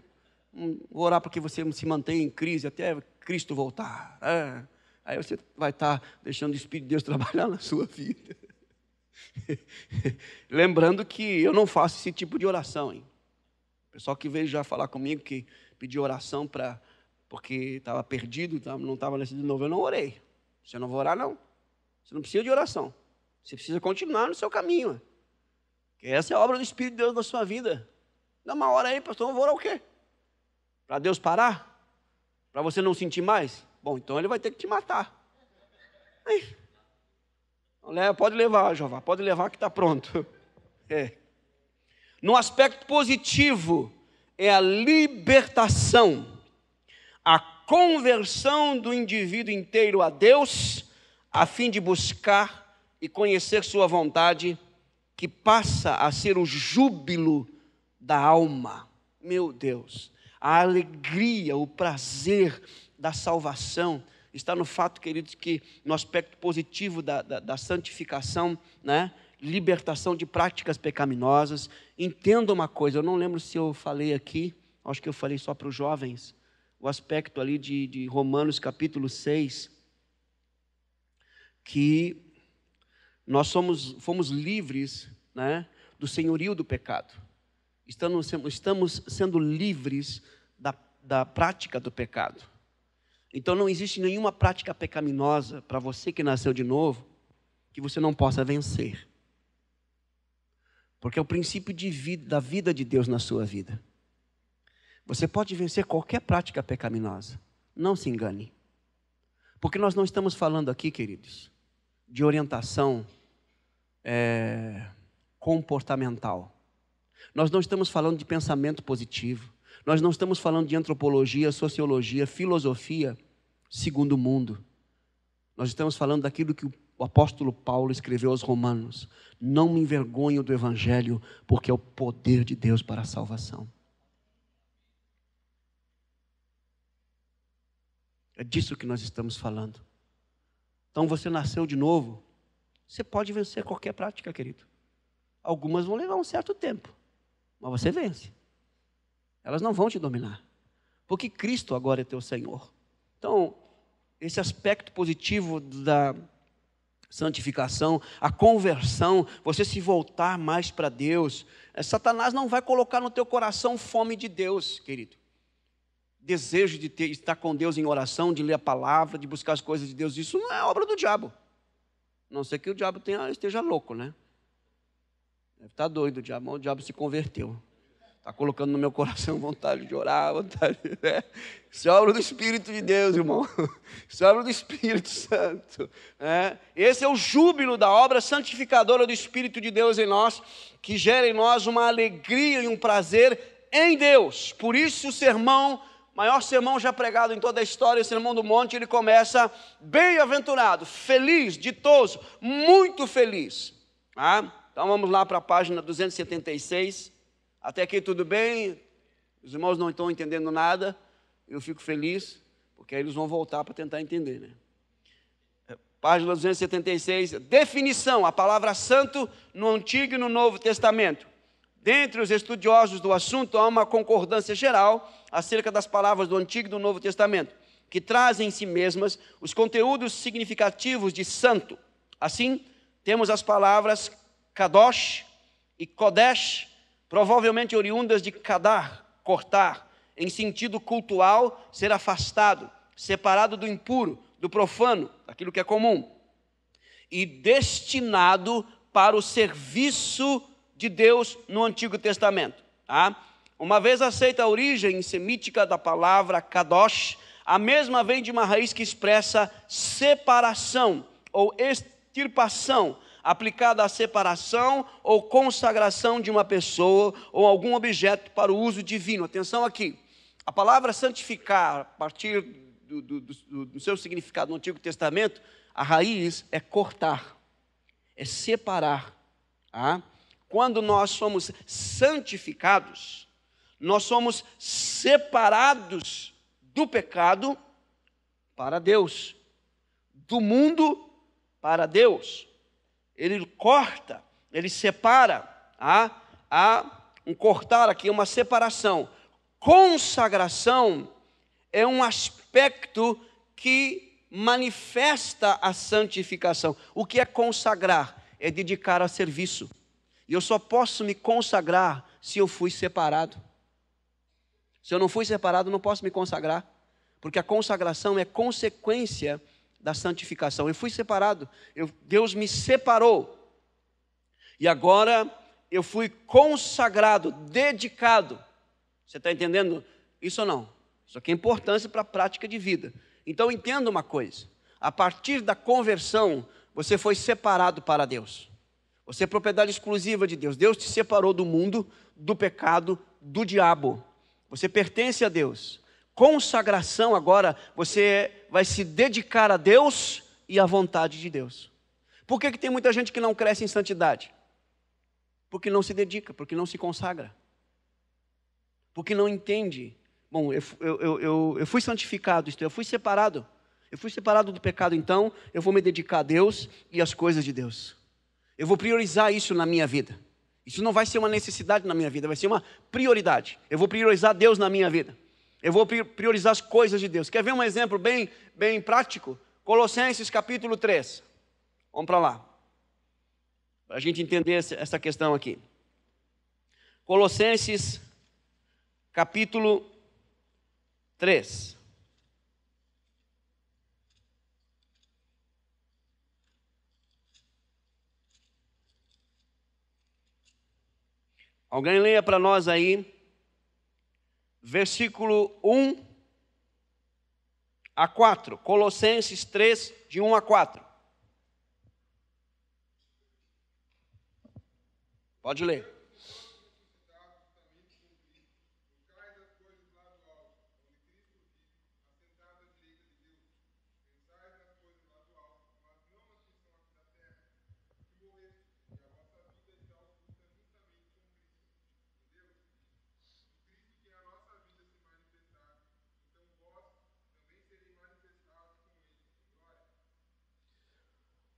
Vou orar para que você se mantenha em crise até Cristo voltar. Aí você vai estar deixando o Espírito de Deus trabalhar na sua vida. Lembrando que eu não faço esse tipo de oração, hein? O pessoal que veio já falar comigo que pediu oração porque estava perdido, não estava nascido de novo, eu não orei. Você não vai orar, não. Você não precisa de oração. Você precisa continuar no seu caminho. Porque essa é a obra do Espírito de Deus na sua vida. Dá uma hora aí, pastor, eu vou orar o quê? Para Deus parar? Para você não sentir mais? Bom, então ele vai ter que te matar. Aí. Pode levar, Jeová, pode levar que está pronto. No aspecto positivo, é a libertação, a conversão do indivíduo inteiro a Deus, a fim de buscar e conhecer sua vontade, que passa a ser o júbilo da alma. Meu Deus, a alegria, o prazer da salvação está no fato, queridos, que no aspecto positivo da santificação, né? Libertação de práticas pecaminosas. Entenda uma coisa, eu não lembro se eu falei aqui, acho que eu falei só para os jovens, o aspecto ali de Romanos capítulo 6, que Nós fomos livres, né, do senhorio do pecado. Estamos sendo livres da prática do pecado. Então não existe nenhuma prática pecaminosa para você que nasceu de novo que você não possa vencer. Porque é o princípio da vida de Deus na sua vida. Você pode vencer qualquer prática pecaminosa. Não se engane. Porque nós não estamos falando aqui, queridos, de orientação comportamental. Nós não estamos falando de pensamento positivo. Nós não estamos falando de antropologia, sociologia, filosofia segundo o mundo. Nós estamos falando daquilo que o apóstolo Paulo escreveu aos Romanos. Não me envergonho do Evangelho, porque é o poder de Deus para a salvação. É disso que nós estamos falando. Então você nasceu de novo, você pode vencer qualquer prática, querido. Algumas vão levar um certo tempo, mas você vence. Elas não vão te dominar, porque Cristo agora é teu Senhor. Então, esse aspecto positivo da santificação, a conversão, você se voltar mais para Deus, Satanás não vai colocar no teu coração fome de Deus, querido. Desejo de estar com Deus em oração, de ler a palavra, de buscar as coisas de Deus, isso não é obra do diabo. A não ser que o diabo esteja louco, né? Deve estar doido o diabo se converteu. Está colocando no meu coração vontade de orar, né? Isso é obra do Espírito de Deus, irmão. Isso é obra do Espírito Santo. Esse é o júbilo da obra santificadora do Espírito de Deus em nós, que gera em nós uma alegria e um prazer em Deus. Por isso o maior sermão já pregado em toda a história, o Sermão do Monte, ele começa bem-aventurado, feliz, ditoso, muito feliz. Então vamos lá para a página 276. Até aqui tudo bem? Os irmãos não estão entendendo nada. Eu fico feliz, porque aí eles vão voltar para tentar entender, né? Página 276, definição, a palavra santo no Antigo e no Novo Testamento. Dentre os estudiosos do assunto, há uma concordância geral acerca das palavras do Antigo e do Novo Testamento, que trazem em si mesmas os conteúdos significativos de santo. Assim, temos as palavras kadosh e kodesh, provavelmente oriundas de kadar, cortar, em sentido cultual, ser afastado, separado do impuro, do profano, daquilo que é comum, e destinado para o serviço de Deus no Antigo Testamento. Uma vez aceita a origem semítica da palavra kadosh, a mesma vem de uma raiz que expressa separação ou extirpação, aplicada à separação ou consagração de uma pessoa ou algum objeto para o uso divino. Atenção aqui, a palavra santificar, a partir do seu significado no Antigo Testamento, a raiz é cortar, é separar. Quando nós somos santificados, nós somos separados do pecado para Deus, do mundo para Deus. Ele corta, ele separa. Há um cortar aqui, uma separação. Consagração é um aspecto que manifesta a santificação. O que é consagrar? É dedicar a serviço. E eu só posso me consagrar se eu fui separado. Se eu não fui separado, não posso me consagrar. Porque a consagração é consequência da santificação. Eu fui separado, Deus me separou, e agora eu fui consagrado, dedicado. Você está entendendo isso ou não? Isso aqui é importância para a prática de vida. Então entenda uma coisa, a partir da conversão, você foi separado para Deus, você é propriedade exclusiva de Deus. Deus te separou do mundo, do pecado, do diabo, você pertence a Deus. Consagração agora, você vai se dedicar a Deus e à vontade de Deus. Por que tem muita gente que não cresce em santidade? Porque não se dedica, porque não se consagra. Porque não entende. Bom, eu fui santificado, eu fui separado. Eu fui separado do pecado, então eu vou me dedicar a Deus e às coisas de Deus. Eu vou priorizar isso na minha vida. Isso não vai ser uma necessidade na minha vida, vai ser uma prioridade. Eu vou priorizar Deus na minha vida. Eu vou priorizar as coisas de Deus. Quer ver um exemplo bem prático? Colossenses capítulo 3. Vamos para lá. para a gente entender essa questão aqui. Colossenses, capítulo 3. Alguém leia para nós aí, versículo 1 a 4. Colossenses 3, de 1 a 4. Pode ler.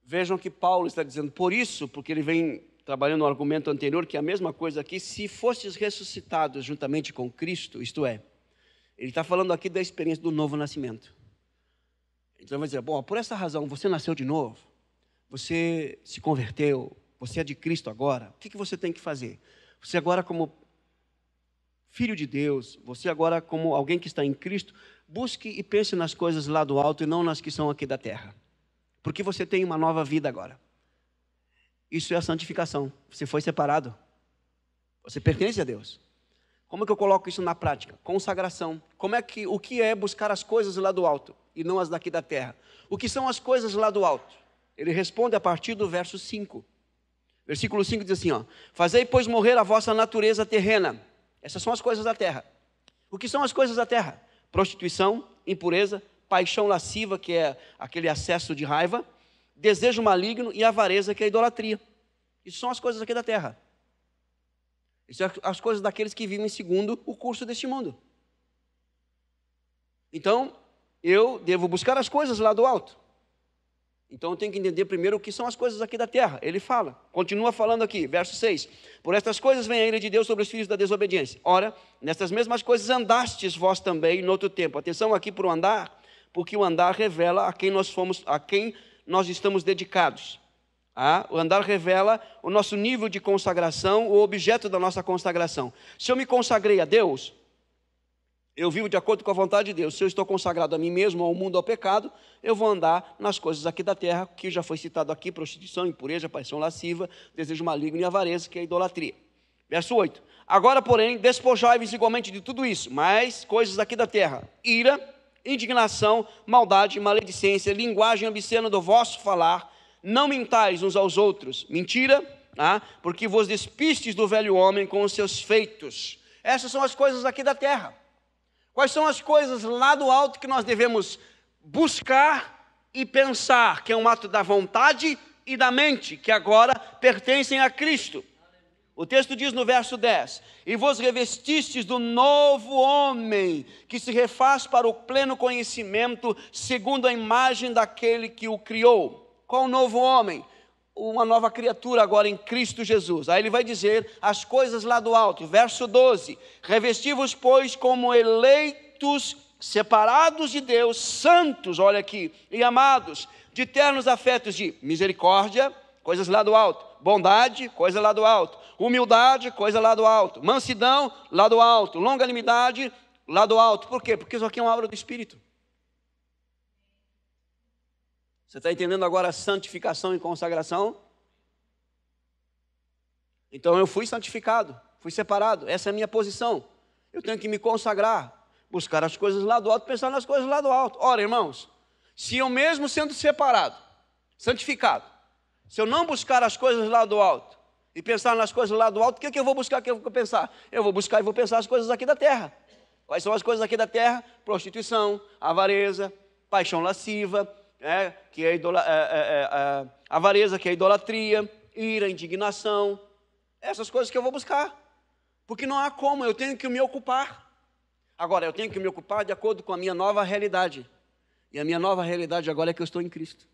Vejam que Paulo está dizendo, por isso, porque ele vem trabalhando no argumento anterior, que é a mesma coisa aqui, se fostes ressuscitados juntamente com Cristo, isto é, ele está falando aqui da experiência do novo nascimento. Então ele vai dizer, bom, por essa razão, você nasceu de novo, você se converteu, você é de Cristo agora, o que você tem que fazer? Você agora como filho de Deus, você agora como alguém que está em Cristo, busque e pense nas coisas lá do alto e não nas que são aqui da terra. Porque você tem uma nova vida agora. Isso é a santificação. Você foi separado. Você pertence a Deus. Como é que eu coloco isso na prática? Consagração. O que é buscar as coisas lá do alto e não as daqui da terra? O que são as coisas lá do alto? Ele responde a partir do verso 5. Versículo 5 diz assim, ó: fazei, pois, morrer a vossa natureza terrena. Essas são as coisas da terra. O que são as coisas da terra? Prostituição, impureza, paixão lasciva, que é aquele acesso de raiva, desejo maligno e avareza, que é a idolatria. Isso são as coisas aqui da terra. Isso são as coisas daqueles que vivem segundo o curso deste mundo. Então, eu devo buscar as coisas lá do alto. Então, eu tenho que entender primeiro o que são as coisas aqui da terra. Ele fala, continua falando aqui, verso 6. Por estas coisas vem a ira de Deus sobre os filhos da desobediência. Ora, nestas mesmas coisas andastes vós também no outro tempo. Atenção aqui para o andar, porque o andar revela a quem nós estamos dedicados. O andar revela o nosso nível de consagração, o objeto da nossa consagração. Se eu me consagrei a Deus, eu vivo de acordo com a vontade de Deus. Se eu estou consagrado a mim mesmo, ao mundo, ao pecado, eu vou andar nas coisas aqui da terra, que já foi citado aqui: prostituição, impureza, paixão lasciva, desejo maligno e avareza, que é a idolatria. Verso 8. Agora, porém, despojai-vos igualmente de tudo isso, mas coisas aqui da terra: ira, indignação, maldade, maledicência, linguagem obscena do vosso falar. Não mintais uns aos outros. Mentira, porque vos despistes do velho homem com os seus feitos. Essas são as coisas aqui da terra. Quais são as coisas lá do alto que nós devemos buscar e pensar, que é um ato da vontade e da mente, que agora pertencem a Cristo? O texto diz no verso 10: e vos revestistes do novo homem, que se refaz para o pleno conhecimento, segundo a imagem daquele que o criou. Qual o novo homem? Uma nova criatura agora em Cristo Jesus. Aí ele vai dizer as coisas lá do alto, verso 12: revesti-vos, pois, como eleitos, separados de Deus, santos, olha aqui, e amados, de ternos afetos de misericórdia, coisas lá do alto; bondade, coisa lá do alto; humildade, coisa lá do alto; mansidão, lá do alto; longanimidade, lá do alto. Por quê? Porque isso aqui é uma obra do Espírito. Você está entendendo agora a santificação e consagração? Então eu fui santificado, fui separado, essa é a minha posição. Eu tenho que me consagrar, buscar as coisas lá do alto, pensar nas coisas lá do alto. Ora, irmãos, se eu mesmo sendo separado, santificado, se eu não buscar as coisas lá do alto e pensar nas coisas lá do alto, o que eu vou buscar, o que eu vou pensar? Eu vou buscar e vou pensar as coisas aqui da terra. Quais são as coisas aqui da terra? Prostituição, avareza, paixão lasciva, que é avareza, que é idolatria, ira, indignação. Essas coisas que eu vou buscar, porque não há como, eu tenho que me ocupar. Agora, eu tenho que me ocupar de acordo com a minha nova realidade, e a minha nova realidade agora é que eu estou em Cristo.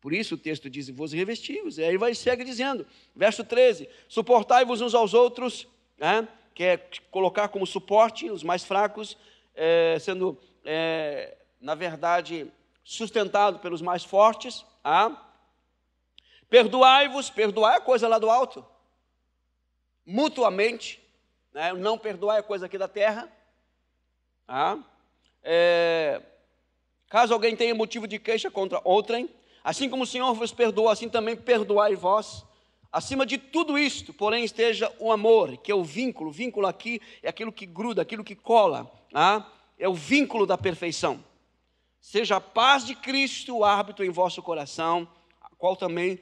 Por isso o texto diz: vos revestivos. E aí segue dizendo, verso 13: suportai-vos uns aos outros, que é colocar como suporte os mais fracos, sendo, na verdade, sustentado pelos mais fortes, Perdoai-vos, perdoar é coisa lá do alto, mutuamente, né? Não perdoar é coisa aqui da terra. Tá? Caso alguém tenha motivo de queixa contra outrem, assim como o Senhor vos perdoou, assim também perdoai vós. Acima de tudo isto, porém, esteja o amor, que é o vínculo. Vínculo aqui é aquilo que gruda, aquilo que cola, tá? É o vínculo da perfeição. Seja a paz de Cristo o árbitro em vosso coração, a qual também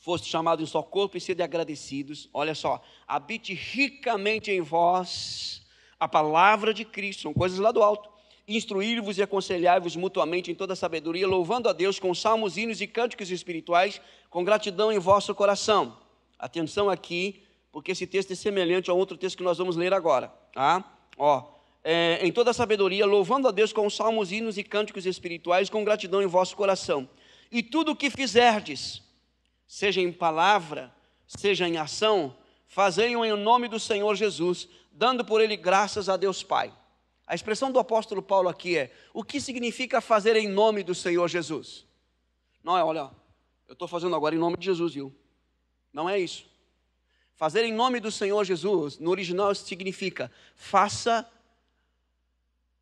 foste chamado em só corpo, e sede agradecidos. Olha só, habite ricamente em vós a palavra de Cristo, são coisas lá do alto. Instruir-vos e aconselhar-vos mutuamente em toda sabedoria, louvando a Deus com salmos, hinos e cânticos espirituais, com gratidão em vosso coração. Atenção aqui, porque esse texto é semelhante a outro texto que nós vamos ler agora. Tá? Em toda sabedoria, louvando a Deus com salmos, hinos e cânticos espirituais, com gratidão em vosso coração. E tudo o que fizerdes, seja em palavra, seja em ação, fazei-o em nome do Senhor Jesus, dando por ele graças a Deus Pai. A expressão do apóstolo Paulo aqui é: o que significa fazer em nome do Senhor Jesus? Não é, olha, eu estou fazendo agora em nome de Jesus, viu? Não é isso. Fazer em nome do Senhor Jesus, no original significa: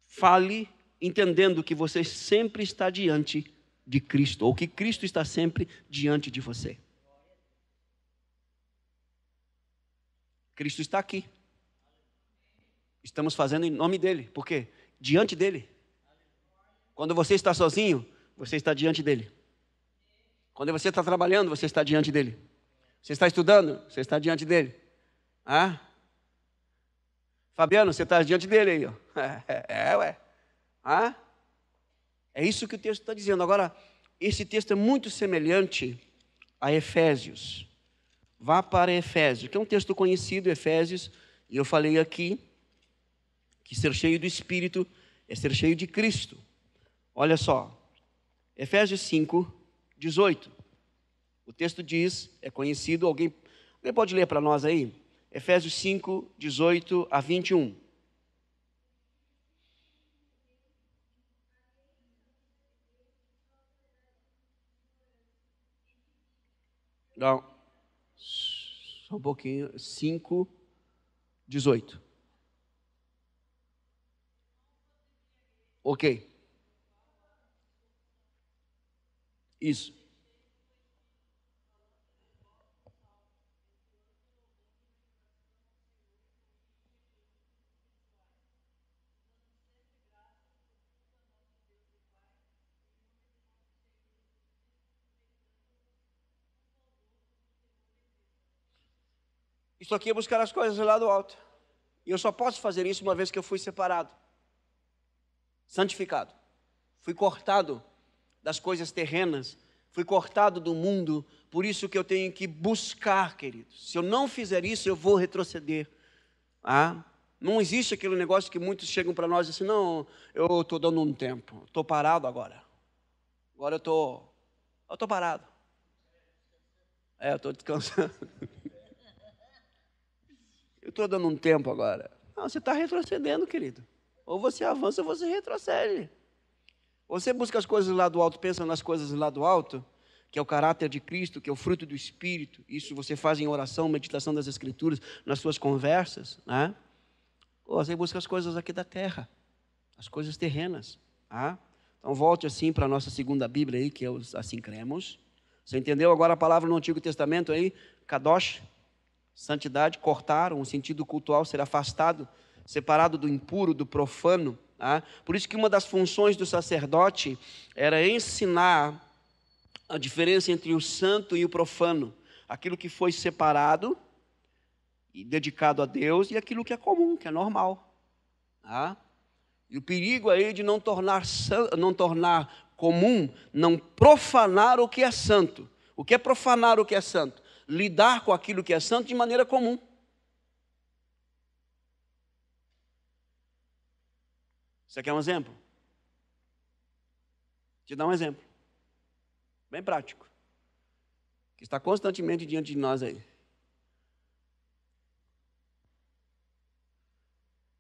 fale, entendendo que você sempre está diante de Cristo, ou que Cristo está sempre diante de você. Cristo está aqui. Estamos fazendo em nome dele. Por quê? Diante dele. Quando você está sozinho, você está diante dele. Quando você está trabalhando, você está diante dele. Você está estudando, você está diante dele. Fabiano, você está diante dele aí, ó. Ué. É isso que o texto está dizendo. Agora, esse texto é muito semelhante a Efésios. Vá para Efésios, que é um texto conhecido, Efésios, e eu falei aqui que ser cheio do Espírito é ser cheio de Cristo. Olha só, Efésios 5, 18. O texto diz, é conhecido, alguém pode ler para nós aí? Efésios 5, 18 a 21. Não, só um pouquinho, 5, 18. Ok. Isso. Isso aqui é buscar as coisas lá do alto. E eu só posso fazer isso uma vez que eu fui separado, santificado. Fui cortado das coisas terrenas, fui cortado do mundo, por isso que eu tenho que buscar, queridos. Se eu não fizer isso, eu vou retroceder. Não existe aquele negócio que muitos chegam para nós e dizem, não, eu estou dando um tempo, estou parado agora. Agora eu estou parado. Eu estou descansando. Eu estou dando um tempo agora. Não, você está retrocedendo, querido. Ou você avança ou você retrocede. Você busca as coisas lá do alto, pensa nas coisas lá do alto, que é o caráter de Cristo, que é o fruto do Espírito. Isso você faz em oração, meditação das Escrituras, nas suas conversas, né? Ou você busca as coisas aqui da terra, as coisas terrenas. Então volte assim para a nossa segunda Bíblia aí, que é os Assim Cremos. Você entendeu agora a palavra no Antigo Testamento aí? Kadosh, santidade, cortar, um sentido cultual, ser afastado, separado do impuro, do profano. Por isso que uma das funções do sacerdote era ensinar a diferença entre o santo e o profano, aquilo que foi separado e dedicado a Deus e aquilo que é comum, que é normal. E o perigo aí de não tornar comum, não profanar o que é santo. O que é profanar o que é santo? Lidar com aquilo que é santo de maneira comum. Você quer um exemplo? Vou te dar um exemplo. Bem prático. Que está constantemente diante de nós aí.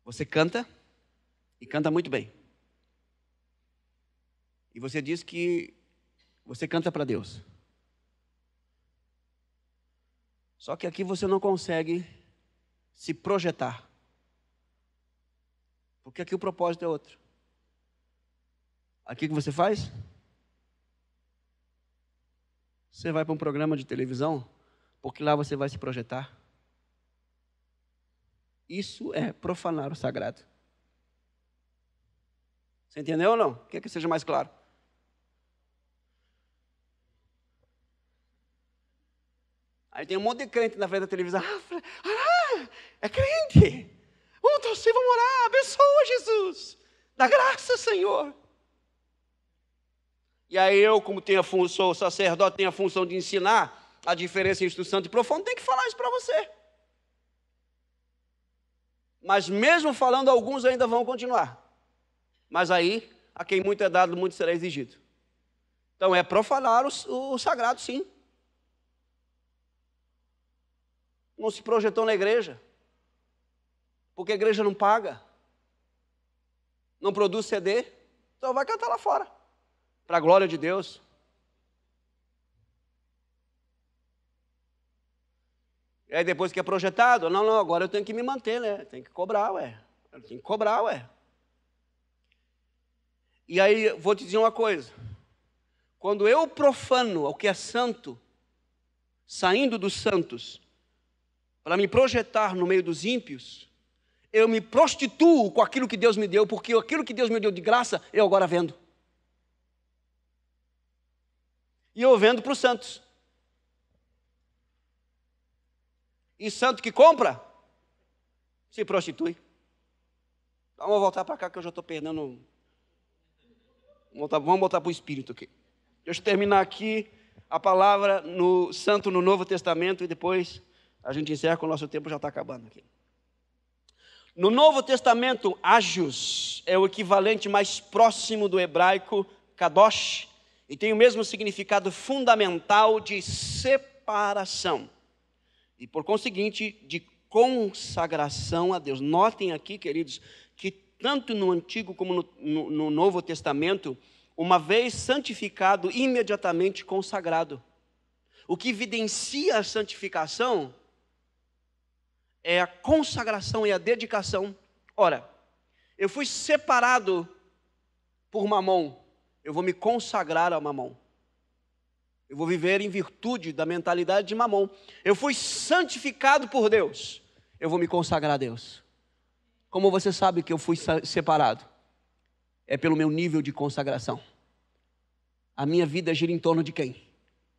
Você canta, e canta muito bem. E você diz que você canta para Deus. Só que aqui você não consegue se projetar. Porque aqui o propósito é outro. Aqui o que você faz? Você vai para um programa de televisão, porque lá você vai se projetar. Isso é profanar o sagrado. Você entendeu ou não? Quer que seja mais claro? Aí tem um monte de crente na frente da televisão. É crente. Vamos torcer, vamos orar. Abençoa, Jesus. Dá graça, Senhor. E aí eu, como sou sacerdote, tenho a função de ensinar a diferença entre o santo e profano, tenho que falar isso para você. Mas mesmo falando, alguns ainda vão continuar. Mas aí, a quem muito é dado, muito será exigido. Então é profanar o sagrado, sim. Não se projetou na igreja, porque a igreja não paga, não produz CD, então vai cantar lá fora, para a glória de Deus. E aí depois que é projetado, não, agora eu tenho que me manter, né? Tem que cobrar, ué. Eu tenho que cobrar, ué. E aí, vou te dizer uma coisa. Quando eu profano o que é santo, saindo dos santos, para me projetar no meio dos ímpios, eu me prostituo com aquilo que Deus me deu, porque aquilo que Deus me deu de graça, eu agora vendo. E eu vendo para os santos. E santo que compra, se prostitui. Então, vamos voltar para cá que eu já estou perdendo. Vamos voltar para o Espírito aqui. Deixa eu terminar aqui a palavra no santo no Novo Testamento e depois a gente encerra, que o nosso tempo já está acabando aqui. No Novo Testamento, Agios é o equivalente mais próximo do hebraico kadosh e tem o mesmo significado fundamental de separação. E, por conseguinte, de consagração a Deus. Notem aqui, queridos, que tanto no Antigo como no Novo Testamento, uma vez santificado, imediatamente consagrado. O que evidencia a santificação é a consagração e a dedicação. Ora, eu fui separado por Mamon, eu vou me consagrar ao Mamon. Eu vou viver em virtude da mentalidade de Mamon. Eu fui santificado por Deus. Eu vou me consagrar a Deus. Como você sabe que eu fui separado? É pelo meu nível de consagração. A minha vida gira em torno de quem?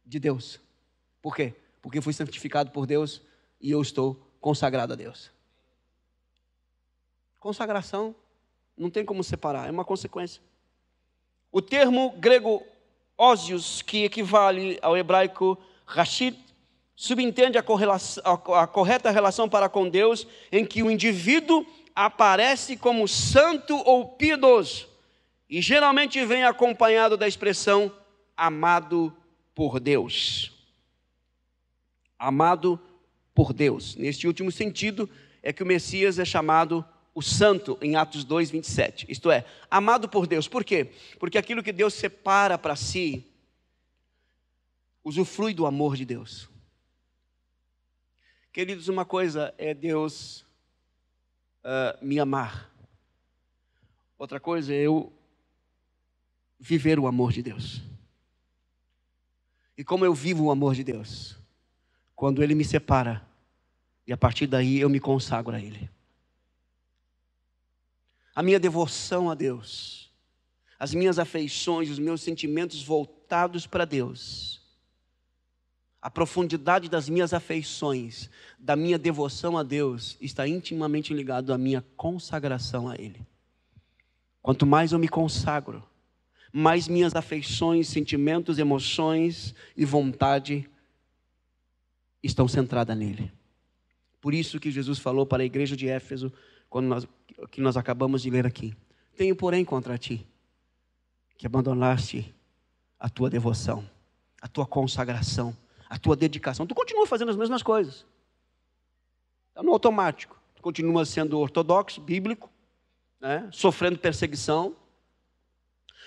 De Deus. Por quê? Porque eu fui santificado por Deus e eu estou consagrado a Deus. Consagração não tem como separar, é uma consequência. O termo grego ósios, que equivale ao hebraico rashid, subentende a correta relação para com Deus, em que o indivíduo aparece como santo ou piedoso, e geralmente vem acompanhado da expressão amado por Deus. Amado por Deus. Neste último sentido, é que o Messias é chamado o santo em Atos 2, 27. Isto é, amado por Deus. Por quê? Porque aquilo que Deus separa para si, usufrui do amor de Deus. Queridos, uma coisa é Deus me amar. Outra coisa é eu viver o amor de Deus. E como eu vivo o amor de Deus? Quando Ele me separa, e a partir daí eu me consagro a Ele. A minha devoção a Deus, as minhas afeições, os meus sentimentos voltados para Deus, a profundidade das minhas afeições, da minha devoção a Deus, está intimamente ligado à minha consagração a Ele. Quanto mais eu me consagro, mais minhas afeições, sentimentos, emoções e vontade estão centradas nele. Por isso que Jesus falou para a igreja de Éfeso, que nós acabamos de ler aqui: tenho, porém, contra ti, que abandonaste a tua devoção, a tua consagração, a tua dedicação. Tu continua fazendo as mesmas coisas. Está no automático. Tu continua sendo ortodoxo, bíblico, né? Sofrendo perseguição.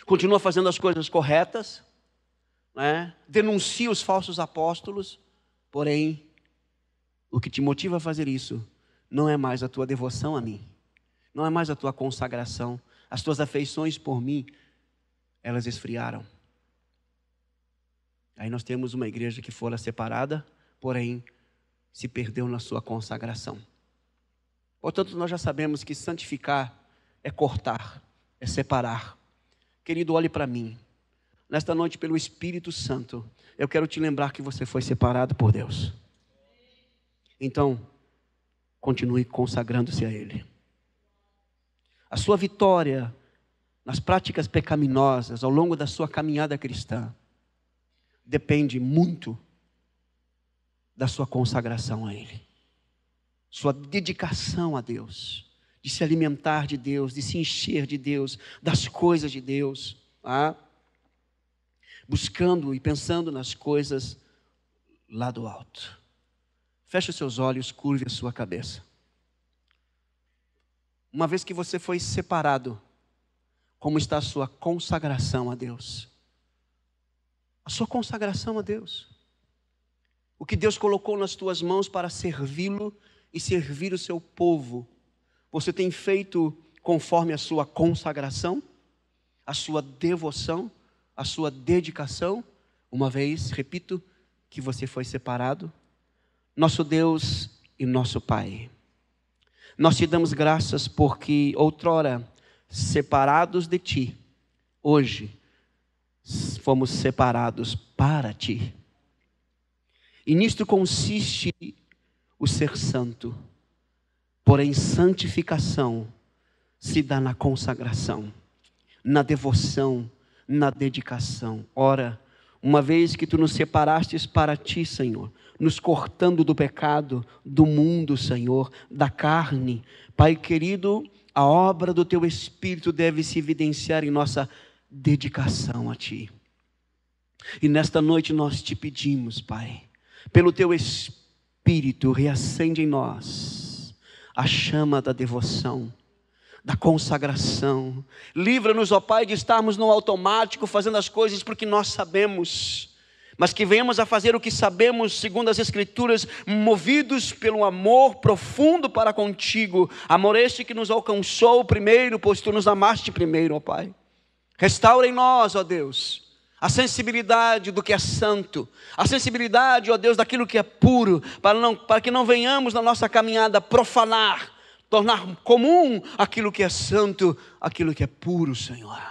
Continua fazendo as coisas corretas, né? Denuncia os falsos apóstolos. Porém, O que te motiva a fazer isso não é mais a tua devoção a mim, não é mais a tua consagração, as tuas afeições por mim, elas esfriaram. Aí nós temos uma igreja que fora separada, porém se perdeu na sua consagração. Portanto, nós já sabemos que santificar é cortar, é separar. Querido, olhe para mim. Nesta noite, pelo Espírito Santo, eu quero te lembrar que você foi separado por Deus. Então, continue consagrando-se a Ele. A sua vitória nas práticas pecaminosas ao longo da sua caminhada cristã depende muito da sua consagração a Ele. Sua dedicação a Deus, de se alimentar de Deus, de se encher de Deus, das coisas de Deus, buscando e pensando nas coisas lá do alto. Feche os seus olhos, curve a sua cabeça. Uma vez que você foi separado, como está a sua consagração a Deus? A sua consagração a Deus. O que Deus colocou nas tuas mãos para servi-lo e servir o seu povo, você tem feito conforme a sua consagração, a sua devoção, a sua dedicação, uma vez, repito, que você foi separado? Nosso Deus e nosso Pai, nós te damos graças porque outrora, separados de Ti, hoje fomos separados para Ti. E nisto consiste o ser santo, porém santificação se dá na consagração, na devoção, na dedicação. Ora, uma vez que Tu nos separastes para Ti, Senhor, nos cortando do pecado, do mundo, Senhor, da carne, Pai querido, a obra do Teu Espírito deve se evidenciar em nossa dedicação a Ti. E nesta noite nós Te pedimos, Pai, pelo Teu Espírito, reacende em nós a chama da devoção, da consagração. Livra-nos, ó Pai, de estarmos no automático, fazendo as coisas porque nós sabemos, mas que venhamos a fazer o que sabemos, segundo as Escrituras, movidos pelo amor profundo para contigo, amor este que nos alcançou primeiro, pois Tu nos amaste primeiro, ó Pai. Restaura em nós, ó Deus, a sensibilidade do que é santo, a sensibilidade, ó Deus, daquilo que é puro, para que não venhamos na nossa caminhada profanar, tornar comum aquilo que é santo, aquilo que é puro, Senhor.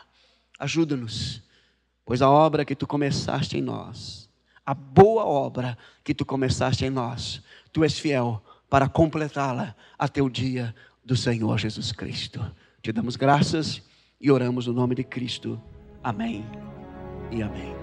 Ajuda-nos, pois a obra que Tu começaste em nós, a boa obra que Tu começaste em nós, Tu és fiel para completá-la até o dia do Senhor Jesus Cristo. Te damos graças e oramos no nome de Cristo. Amém e amém.